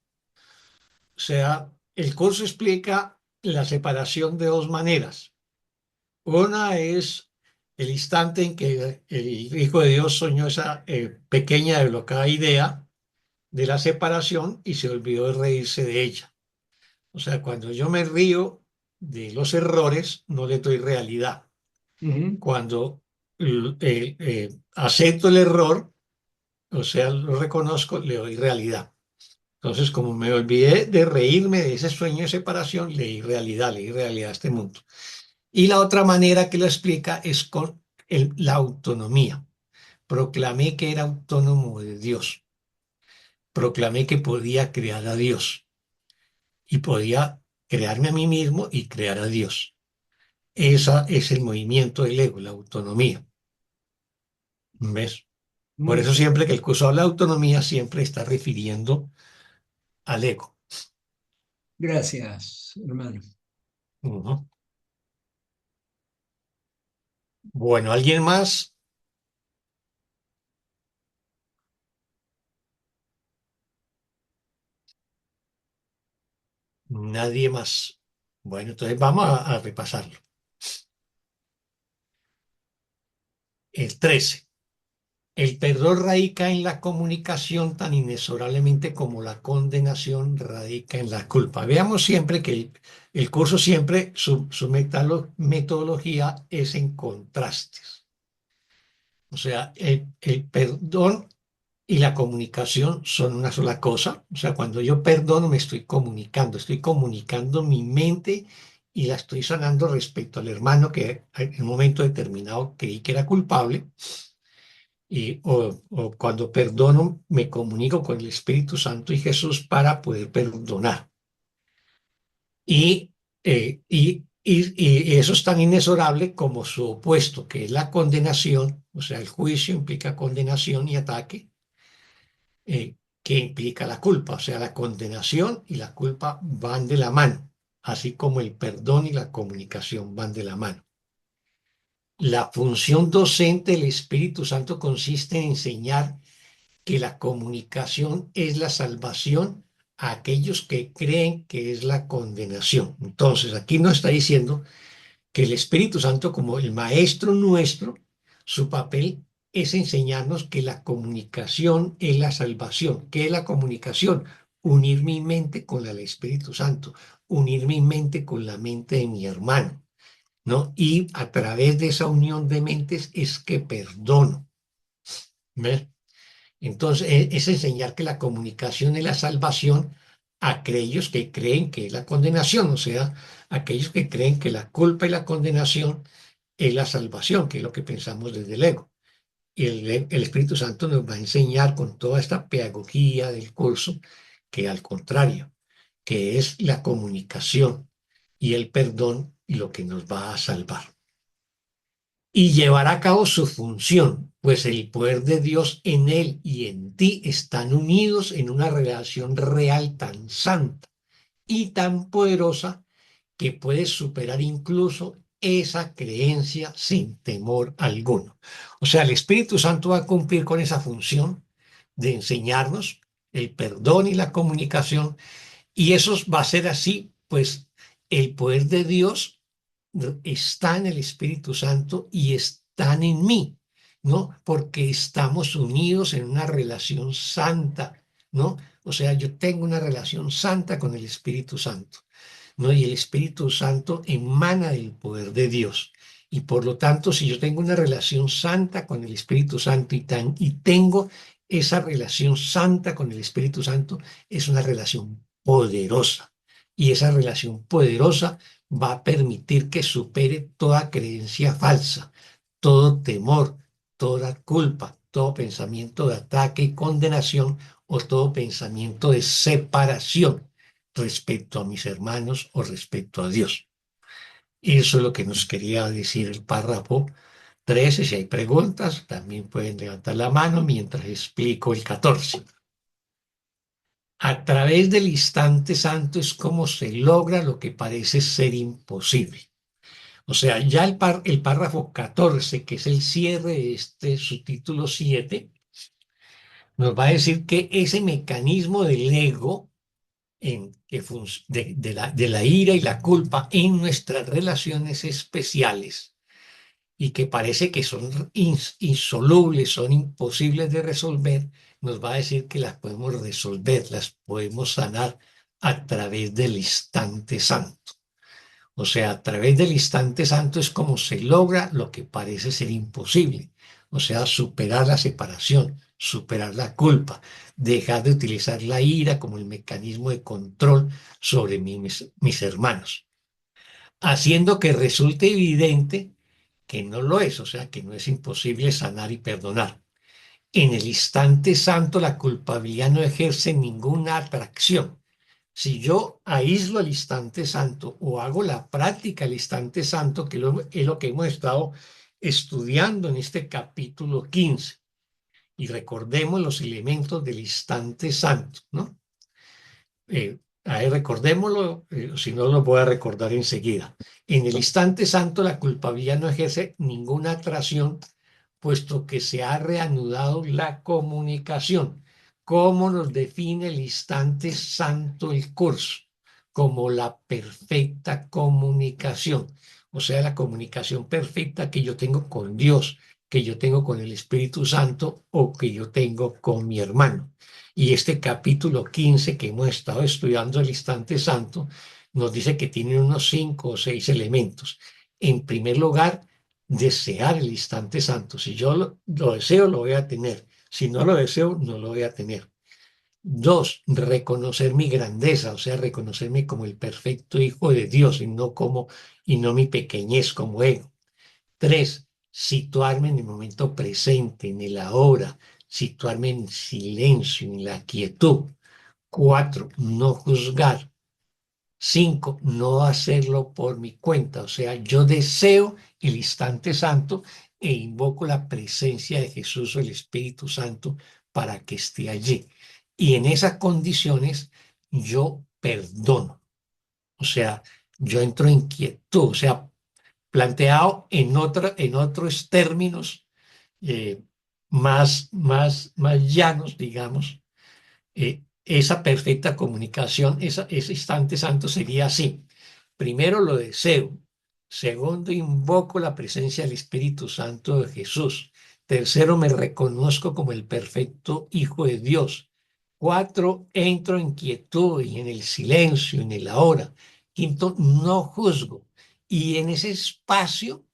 O sea, el curso explica la separación de dos maneras. Una es el instante en que el Hijo de Dios soñó esa pequeña desblocada idea de la separación y se olvidó de reírse de ella. O sea, cuando yo me río de los errores, no le doy realidad. Ujú. Cuando acepto el error, o sea, lo reconozco, le doy realidad. Entonces, como me olvidé de reírme de ese sueño de separación, le di realidad a este mundo. Y la otra manera que lo explica es con la autonomía. Proclamé que era autónomo de Dios. Proclamé que podía crear a Dios y podía crearme a mí mismo y crear a Dios. Ese es el movimiento del ego, la autonomía. ¿Ves? Por Muy eso bien. siempre que el curso habla de autonomía, siempre está refiriendo al ego. Gracias, hermano. Ujú. Bueno, ¿alguien más? Nadie más. Bueno, entonces vamos a repasarlo. El 13. El perdón radica en la comunicación tan inexorablemente como la condenación radica en la culpa. Veamos siempre que el curso siempre, su metodología es en contrastes. O sea, el perdón y la comunicación son una sola cosa. O sea, cuando yo perdono me estoy comunicando mi mente y la estoy sanando respecto al hermano que en un momento determinado creí que era culpable. O cuando perdono me comunico con el Espíritu Santo y Jesús para poder perdonar. Y eso es tan inexorable como su opuesto, que es la condenación. O sea, el juicio implica condenación y ataque, que implica la culpa. O sea, la condenación y la culpa van de la mano, así como el perdón y la comunicación van de la mano. La función docente del Espíritu Santo consiste en enseñar que la comunicación es la salvación a aquellos que creen que es la condenación. Entonces, aquí nos está diciendo que el Espíritu Santo, como el maestro nuestro, su papel es enseñarnos que la comunicación es la salvación. ¿Qué es la comunicación? Unir mi mente con la del Espíritu Santo, unir mi mente con la mente de mi hermano, ¿no? Y a través de esa unión de mentes es que perdono. ¿Ves? Entonces, es enseñar que la comunicación es la salvación a aquellos que creen que es la condenación, o sea, aquellos que creen que la culpa y la condenación es la salvación, que es lo que pensamos desde el ego. Y el Espíritu Santo nos va a enseñar con toda esta pedagogía del curso que al contrario, que es la comunicación y el perdón y lo que nos va a salvar y llevará a cabo su función, pues el poder de Dios en él y en ti están unidos en una relación real tan santa y tan poderosa que puede superar incluso esa creencia sin temor alguno. O sea, el Espíritu Santo va a cumplir con esa función de enseñarnos el perdón y la comunicación, y eso va a ser así, pues el poder de Dios está en el Espíritu Santo y están en mí, ¿no? Porque estamos unidos en una relación santa, ¿no? O sea, yo tengo una relación santa con el Espíritu Santo, ¿no? Y el Espíritu Santo emana del poder de Dios. Y por lo tanto, si yo tengo una relación santa con el Espíritu Santo y tengo esa relación santa con el Espíritu Santo, es una relación poderosa. Y esa relación poderosa va a permitir que supere toda creencia falsa, todo temor, toda culpa, todo pensamiento de ataque y condenación o todo pensamiento de separación respecto a mis hermanos o respecto a Dios. Eso es lo que nos quería decir el párrafo 13. Si hay preguntas, también pueden levantar la mano mientras explico el 14. A través del instante santo es como se logra lo que parece ser imposible. O sea, ya el párrafo 14, que es el cierre de este subtítulo 7, nos va a decir que ese mecanismo del ego de la ira y la culpa en nuestras relaciones especiales y que parece que son insolubles, son imposibles de resolver, nos va a decir que las podemos resolver, las podemos sanar a través del instante santo. O sea, a través del instante santo es como se logra lo que parece ser imposible. O sea, superar la separación, superar la culpa, dejar de utilizar la ira como el mecanismo de control sobre mis hermanos, haciendo que resulte evidente que no lo es, o sea, que no es imposible sanar y perdonar. En el instante santo la culpabilidad no ejerce ninguna atracción. Si yo aíslo el instante santo o hago la práctica del instante santo, que es lo que hemos estado estudiando en este capítulo 15, y recordemos los elementos del instante santo, ¿no? Ahí recordémoslo, si no lo voy a recordar enseguida. En el instante santo la culpabilidad no ejerce ninguna atracción, puesto que se ha reanudado la comunicación. ¿Cómo nos define el instante santo el curso? Como la perfecta comunicación, o sea, la comunicación perfecta que yo tengo con Dios, que yo tengo con el Espíritu Santo o que yo tengo con mi hermano. Y este capítulo 15 que hemos estado estudiando el instante santo nos dice que tiene unos 5 o 6 elementos. En primer lugar, desear el instante santo. Si yo lo deseo, lo voy a tener. Si no lo deseo, no lo voy a tener. 2, reconocer mi grandeza, o sea, reconocerme como el perfecto Hijo de Dios y no mi pequeñez como ego. 3, situarme en el momento presente, en el ahora, situarme en silencio, en la quietud. 4, no juzgar. 5, no hacerlo por mi cuenta, o sea, yo deseo el instante santo e invoco la presencia de Jesús o el Espíritu Santo para que esté allí. Y en esas condiciones yo perdono, o sea, yo entro en quietud, o sea, planteado en otros términos eh, más llanos, digamos, esa perfecta comunicación, ese instante santo sería así. Primero lo deseo. Segundo, invoco la presencia del Espíritu Santo de Jesús. Tercero, me reconozco como el perfecto Hijo de Dios. 4, entro en quietud y en el silencio, en el ahora. 5, no juzgo. Y en ese espacio,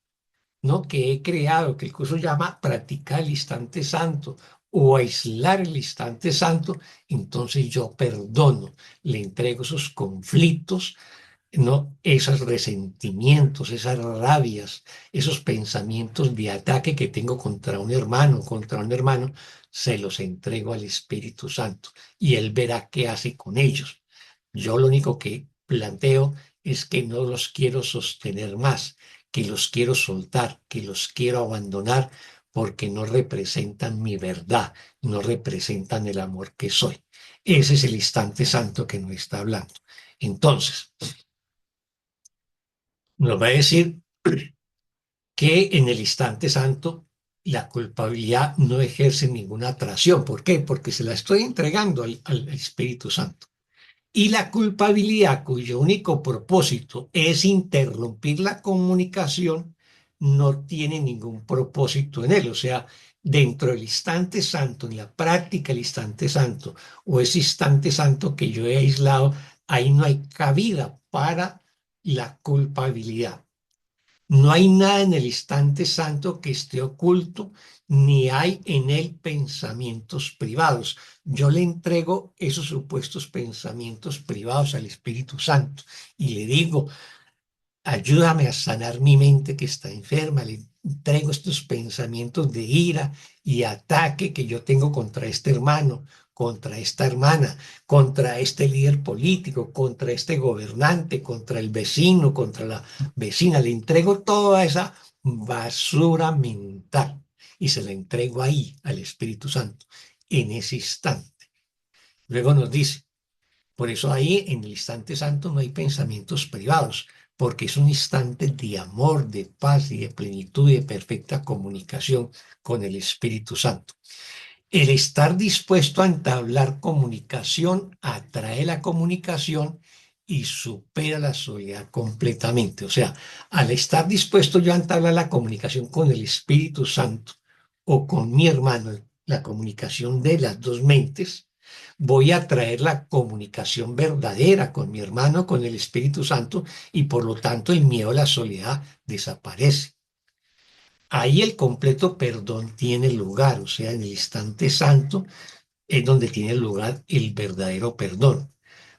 ¿no?, que he creado, que el curso llama practicar el instante santo o aislar el instante santo, entonces yo perdono, le entrego esos conflictos, ¿no?, esos resentimientos, esas rabias, esos pensamientos de ataque que tengo contra un hermano, se los entrego al Espíritu Santo y Él verá qué hace con ellos. Yo lo único que planteo es que no los quiero sostener más, que los quiero soltar, que los quiero abandonar, porque no representan mi verdad, no representan el amor que soy. Ese es el instante santo que nos está hablando. Entonces, nos va a decir que en el instante santo la culpabilidad no ejerce ninguna atracción. ¿Por qué? Porque se la estoy entregando al Espíritu Santo. Y la culpabilidad, cuyo único propósito es interrumpir la comunicación, no tiene ningún propósito en él. O sea, dentro del instante santo, en la práctica del instante santo, o ese instante santo que yo he aislado, ahí no hay cabida para la culpabilidad. No hay nada en el instante santo que esté oculto, ni hay en él pensamientos privados. Yo le entrego esos supuestos pensamientos privados al Espíritu Santo y le digo, ayúdame a sanar mi mente que está enferma. Le entrego estos pensamientos de ira y ataque que yo tengo contra este hermano, contra esta hermana, contra este líder político, contra este gobernante, contra el vecino, contra la vecina. Le entrego toda esa basura mental y se la entrego ahí al Espíritu Santo en ese instante. Luego nos dice, por eso ahí en el instante santo no hay pensamientos privados, porque es un instante de amor, de paz y de plenitud y de perfecta comunicación con el Espíritu Santo. El estar dispuesto a entablar comunicación atrae la comunicación y supera la soledad completamente. O sea, al estar dispuesto yo a entablar la comunicación con el Espíritu Santo o con mi hermano, la comunicación de las dos mentes, voy a traer la comunicación verdadera con mi hermano, con el Espíritu Santo, y por lo tanto el miedo a la soledad desaparece. Ahí el completo perdón tiene lugar, o sea, en el instante santo es donde tiene lugar el verdadero perdón,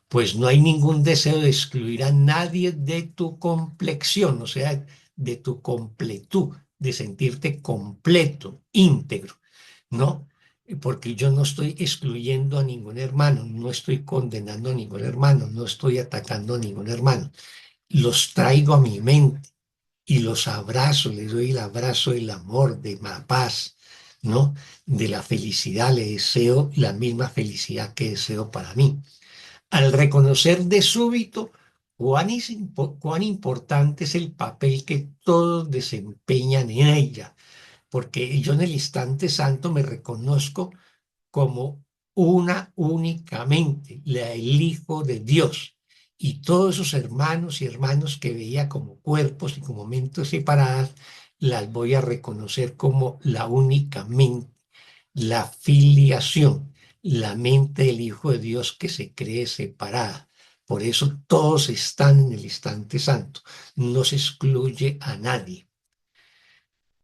pues no hay ningún deseo de excluir a nadie de tu complexión, o sea, de tu completud, de sentirte completo, íntegro, ¿no? Porque yo no estoy excluyendo a ningún hermano, no estoy condenando a ningún hermano, no estoy atacando a ningún hermano. Los traigo a mi mente y los abrazo, les doy el abrazo del amor, de la paz, ¿no? De la felicidad, le deseo la misma felicidad que deseo para mí. Al reconocer de súbito cuán importante es el papel que todos desempeñan en ella, porque yo en el instante santo me reconozco como una únicamente, el Hijo de Dios. Y todos esos hermanos y hermanos que veía como cuerpos y como mentes separadas, las voy a reconocer como la única mente, la filiación, la mente del Hijo de Dios que se cree separada. Por eso todos están en el instante santo, no se excluye a nadie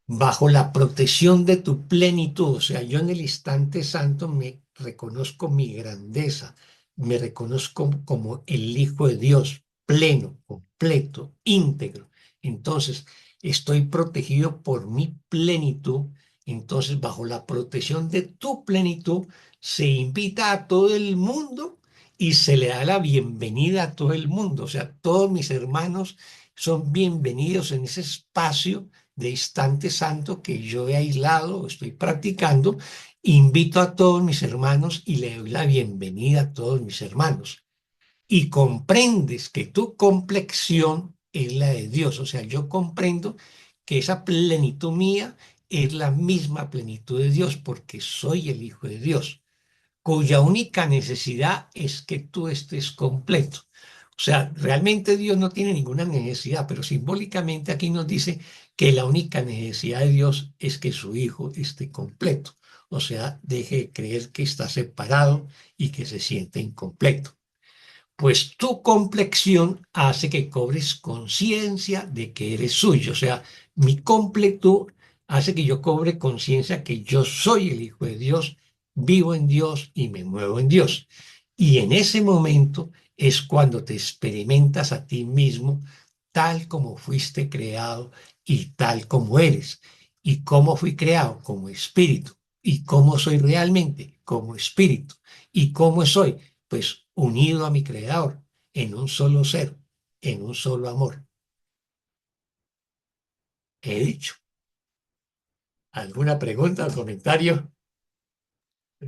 bajo la protección de tu plenitud. O sea, yo en el instante santo me reconozco mi grandeza, me reconozco como el Hijo de Dios, pleno, completo, íntegro. Entonces, estoy protegido por mi plenitud. Entonces, bajo la protección de tu plenitud, se invita a todo el mundo y se le da la bienvenida a todo el mundo. O sea, todos mis hermanos son bienvenidos en ese espacio de instante santo que yo he aislado o estoy practicando. Invito a todos mis hermanos y le doy la bienvenida a todos mis hermanos. Y comprendes que tu complexión es la de Dios. O sea, yo comprendo que esa plenitud mía es la misma plenitud de Dios porque soy el Hijo de Dios, cuya única necesidad es que tú estés completo. O sea, realmente Dios no tiene ninguna necesidad, pero simbólicamente aquí nos dice que la única necesidad de Dios es que su Hijo esté completo. O sea, deje de creer que está separado y que se siente incompleto. Pues tu complexión hace que cobres conciencia de que eres suyo. O sea, mi completud hace que yo cobre conciencia que yo soy el Hijo de Dios, vivo en Dios y me muevo en Dios. Y en ese momento es cuando te experimentas a ti mismo tal como fuiste creado y tal como eres. ¿Y cómo fui creado? Como espíritu. ¿Y cómo soy realmente? Como espíritu. ¿Y cómo soy? Pues unido a mi Creador, en un solo ser, en un solo amor. He dicho. ¿Alguna pregunta o comentario?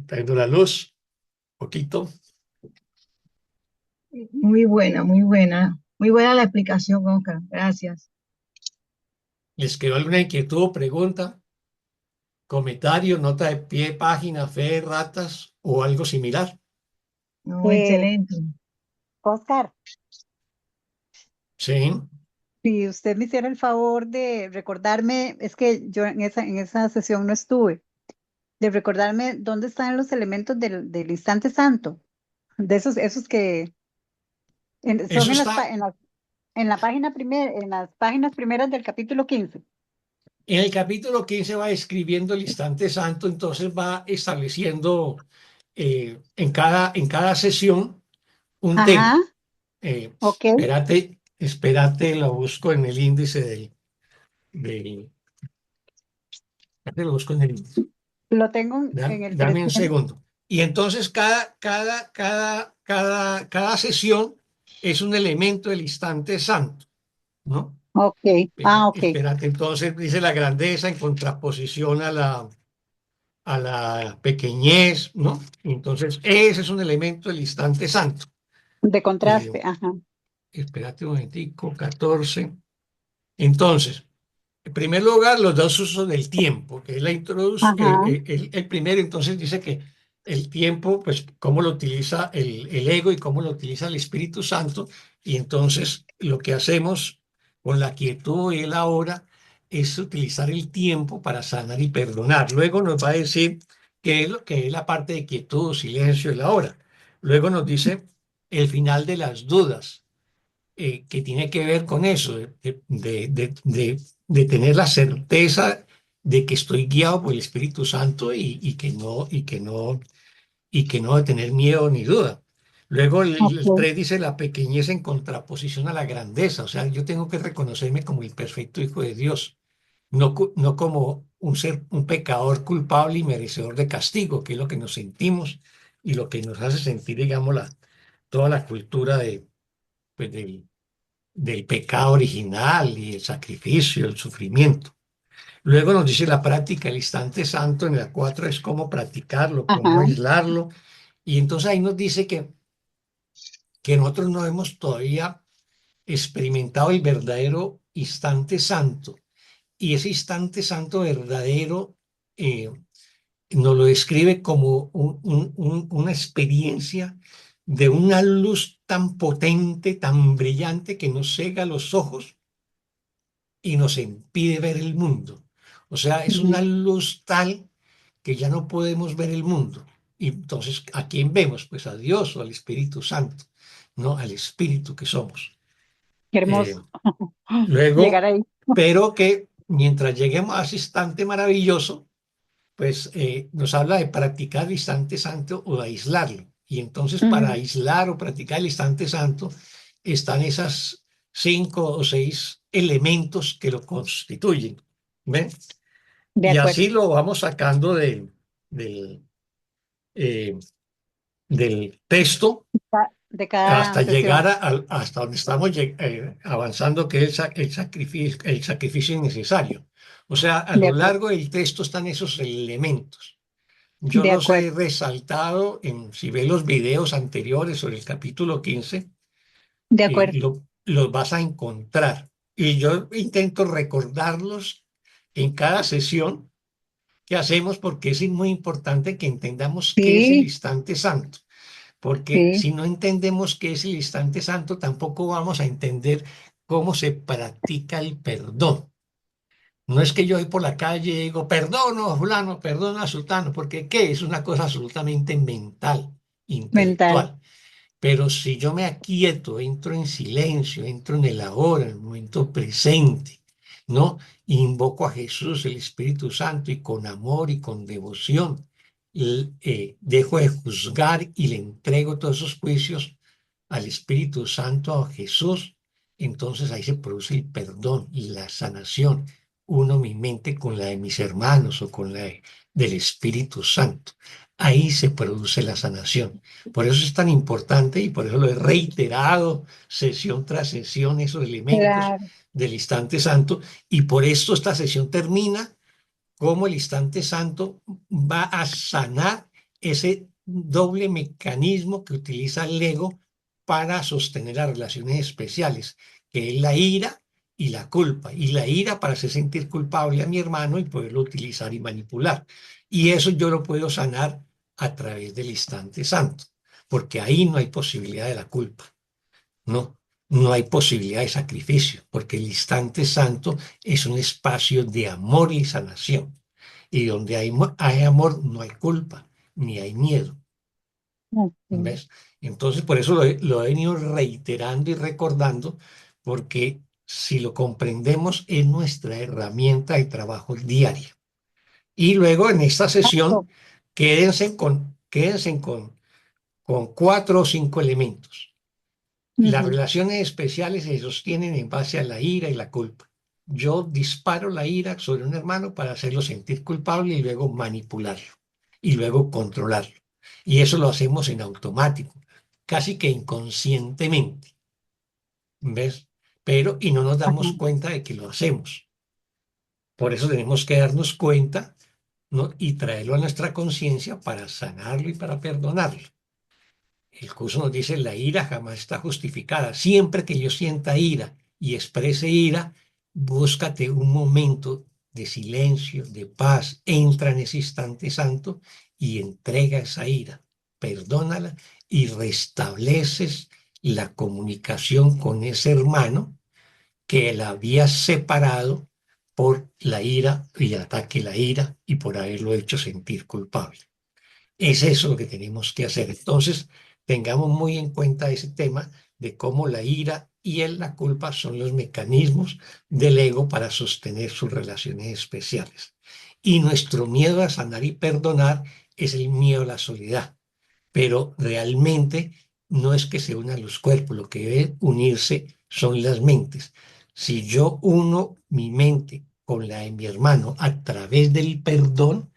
Trayendo la luz, poquito. Muy buena, muy buena. Muy buena la explicación, Oscar. Gracias. ¿Les quedó alguna inquietud o pregunta? Comentario, nota de pie, página, fe, ratas o algo similar. No, excelente. Oscar, Sí. si usted me hiciera el favor de recordarme, es que yo en esa sesión no estuve, de recordarme dónde están los elementos del instante santo, de esos que son Eso en está, en las en las páginas primeras del capítulo 15. En el capítulo 15 va escribiendo el instante santo, entonces va estableciendo en cada sesión un Ajá, tema. ok. Espérate, lo busco en el índice espérate, lo busco en el índice. Lo tengo en el Dame un presente. segundo. Y entonces cada sesión es un elemento del instante santo, ¿no? Ok. Ah, ok. Espérate, entonces dice la grandeza en contraposición a la pequeñez, ¿no? Entonces ese es un elemento del instante santo. De Eh, contraste. Ajá. espérate un momentico, 14. Entonces, en primer lugar, los dos usos del tiempo, que es la introducción, Ajá. el primero entonces dice que el tiempo, pues cómo lo utiliza el ego y cómo lo utiliza el Espíritu Santo, y entonces lo que hacemos con la quietud y el ahora es utilizar el tiempo para sanar y perdonar. Luego nos va a decir qué es lo que es la parte de quietud, silencio y la hora. Luego nos dice el final de las dudas que tiene que ver con eso, de tener la certeza de que estoy guiado por el Espíritu Santo y que no de tener miedo ni duda. Luego el Ok. 3 dice la pequeñez en contraposición a la grandeza, o sea, yo tengo que reconocerme como el perfecto Hijo de Dios, no como un ser, un pecador culpable y merecedor de castigo, que es lo que nos sentimos y lo que nos hace sentir, digamos, toda la cultura pues, del pecado original y el sacrificio, el sufrimiento. Luego nos dice la práctica, el instante santo, en la 4 es cómo practicarlo, cómo Ajá. aislarlo. Y entonces ahí nos dice que nosotros no hemos todavía experimentado el verdadero instante santo. Y ese instante santo verdadero eh, nos lo describe como una experiencia de una luz tan potente, tan brillante, que nos cega los ojos y nos impide ver el mundo. O sea, es Ujú. una luz tal que ya no podemos ver el mundo. Y entonces, ¿a quién vemos? Pues a Dios o al Espíritu Santo, ¿no? Al Espíritu que somos. Qué Eh, hermoso. Llegar luego, ahí. pero que mientras lleguemos a ese instante maravilloso, pues nos habla de practicar el instante santo o de aislarlo. Y entonces para Ujú. aislar o practicar el instante santo están esas 5 o 6 elementos que lo constituyen. ¿Ven? De Y acuerdo. así lo vamos sacando del, eh, del texto De hasta cada llegar sesión. hasta donde estamos avanzando, que es el sacrificio necesario. O sea, a De lo acuerdo. largo del texto están esos elementos. Yo De los he acuerdo. resaltado si ves los videos anteriores sobre el capítulo 15, De acuerdo. los vas a encontrar. Y yo intento recordarlos en cada sesión que hacemos porque es muy importante que entendamos qué es el Sí, instante santo. Porque sí. si no entendemos qué es el instante santo, tampoco vamos a entender cómo se practica el perdón. No es que yo voy por la calle y digo, perdono a fulano, perdono a sultano, porque ¿qué? Es una cosa absolutamente mental, Mental. intelectual. Pero si yo me aquieto, entro en silencio, entro en el ahora, en el momento presente, ¿no? Invoco a Jesús, el Espíritu Santo, y con amor y con devoción, dejo de juzgar y le entrego todos esos juicios al Espíritu Santo, a Jesús, entonces ahí se produce el perdón y la sanación. Uno mi mente con la de mis hermanos o con del Espíritu Santo. Ahí se produce la sanación. Por eso es tan importante y por eso lo he reiterado sesión tras sesión, esos elementos Claro. del instante santo. Y por esto esta sesión termina como el instante santo va a sanar ese doble mecanismo que utiliza el ego para sostener las relaciones especiales, que es la ira y la culpa. Y la ira para hacer sentir culpable a mi hermano y poderlo utilizar y manipular. Y eso yo lo puedo sanar a través del instante santo, porque ahí no hay posibilidad de la culpa. No, no hay posibilidad de sacrificio, porque el instante santo es un espacio de amor y sanación. Y donde hay amor no hay culpa, ni hay miedo. Ok. ¿Ves? Entonces, por eso lo he venido reiterando y recordando, porque si lo comprendemos es nuestra herramienta de trabajo diaria. Y luego en esta sesión quédense con 4 o 5 elementos. Las Ujú. relaciones especiales se sostienen en base a la ira y la culpa. Yo disparo la ira sobre un hermano para hacerlo sentir culpable y luego manipularlo y luego controlarlo. Y eso lo hacemos en automático, casi que inconscientemente, ¿ves? Pero y no nos damos Ajá. cuenta de que lo hacemos. Por eso tenemos que darnos cuenta, ¿no? Y traerlo a nuestra conciencia para sanarlo y para perdonarlo. El curso nos dice, la ira jamás está justificada. Siempre que yo sienta ira y exprese ira, búscate un momento de silencio, de paz, entra en ese instante santo y entrega esa ira, perdónala y restableces la comunicación con ese hermano que la había separado por la ira y el ataque a la ira y por haberlo hecho sentir culpable. Es eso lo que tenemos que hacer. Entonces, tengamos muy en cuenta ese tema de cómo la ira y la culpa son los mecanismos del ego para sostener sus relaciones especiales. Y nuestro miedo a sanar y perdonar es el miedo a la soledad. Pero realmente no es que se unan los cuerpos, lo que debe unirse son las mentes. Si yo uno mi mente con la de mi hermano a través del perdón,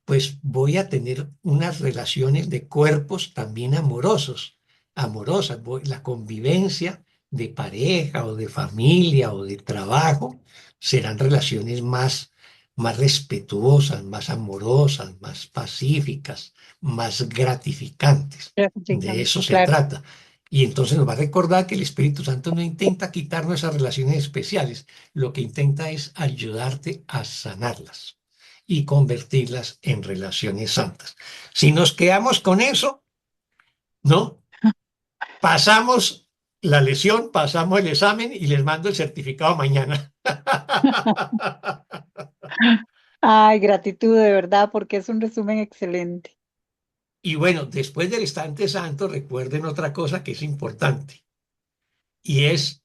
pues voy a tener unas relaciones de cuerpos también amorosas. La convivencia de pareja o de familia o de trabajo serán relaciones más respetuosas, más amorosas, más pacíficas, más gratificantes. De eso se Claro. trata. Y entonces nos va a recordar que el Espíritu Santo no intenta quitarnos esas relaciones especiales, lo que intenta es ayudarte a sanarlas y convertirlas en relaciones santas. Si nos quedamos con eso, ¿no? Pasamos la lesión, pasamos el examen y les mando el certificado mañana. Ay, gratitud de verdad, porque es un resumen excelente. Y bueno, después del instante santo, recuerden otra cosa que es importante y es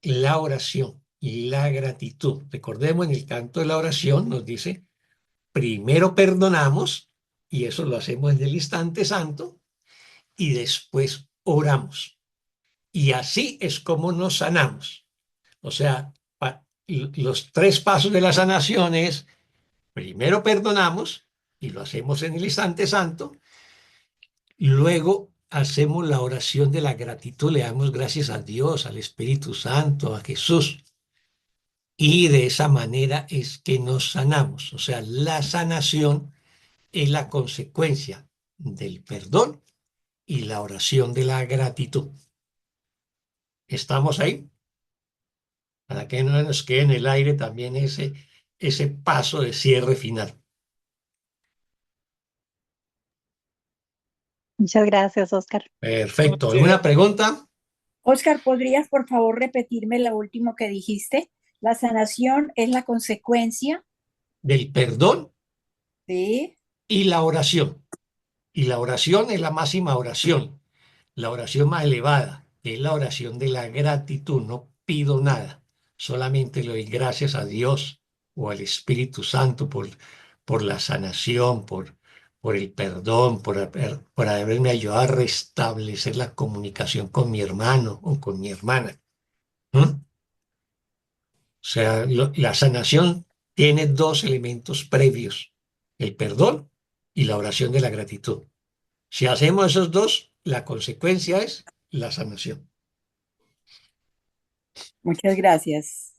la oración y la gratitud. Recordemos en el canto de la oración nos dice, primero perdonamos y eso lo hacemos en el instante santo y después oramos. Y así es como nos sanamos. O sea, los 3 pasos de la sanación es, primero perdonamos, y lo hacemos en el instante santo, y luego hacemos la oración de la gratitud, le damos gracias a Dios, al Espíritu Santo, a Jesús. Y de esa manera es que nos sanamos. O sea, la sanación es la consecuencia del perdón y la oración de la gratitud. ¿Estamos ahí? Para que no nos quede en el aire también ese paso de cierre final. Muchas gracias, Oscar. Perfecto. ¿Alguna pregunta? Oscar, ¿podrías por favor repetirme lo último que dijiste? La sanación es la consecuencia Del perdón de... y la oración. Y la oración es la máxima oración, la oración más elevada, que es la oración de la gratitud. No pido nada, solamente le doy gracias a Dios o al Espíritu Santo por la sanación, por el perdón, por haberme ayudado a restablecer la comunicación con mi hermano o con mi hermana. ¿Mm? O sea, la sanación tiene 2 elementos previos, el perdón y la oración de la gratitud. Si hacemos esos dos, la consecuencia es la sanación. Muchas gracias,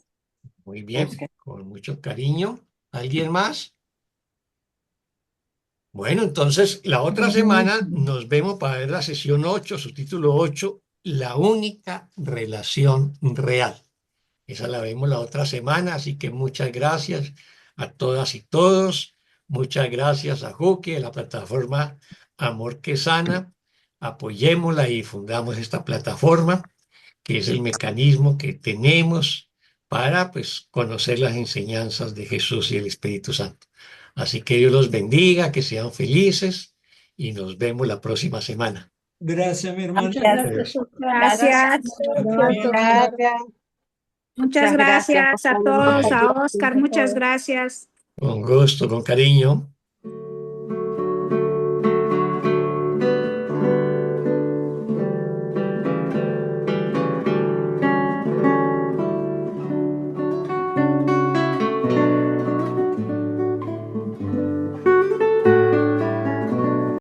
Muy bien, Oscar. con mucho cariño. ¿Alguien más? Bueno, entonces la otra semana nos vemos para ver la sesión 8, su título 8, la única relación real. Esa la vemos la otra semana, así que muchas gracias a todas y todos. Muchas gracias a Juki, de la plataforma Amor que Sana. Apoyémosla y difundamos esta plataforma, que es el mecanismo que tenemos para pues, conocer las enseñanzas de Jesús y el Espíritu Santo. Así que Dios los bendiga, que sean felices y nos vemos la próxima semana. Gracias, mi hermano. Muchas Gracias. gracias, Oscar. Gracias. Gracias, Oscar. Muchas Muchas gracias, gracias a Oscar. todos, Bueno, a Oscar, muchas gracias. con gusto, con cariño.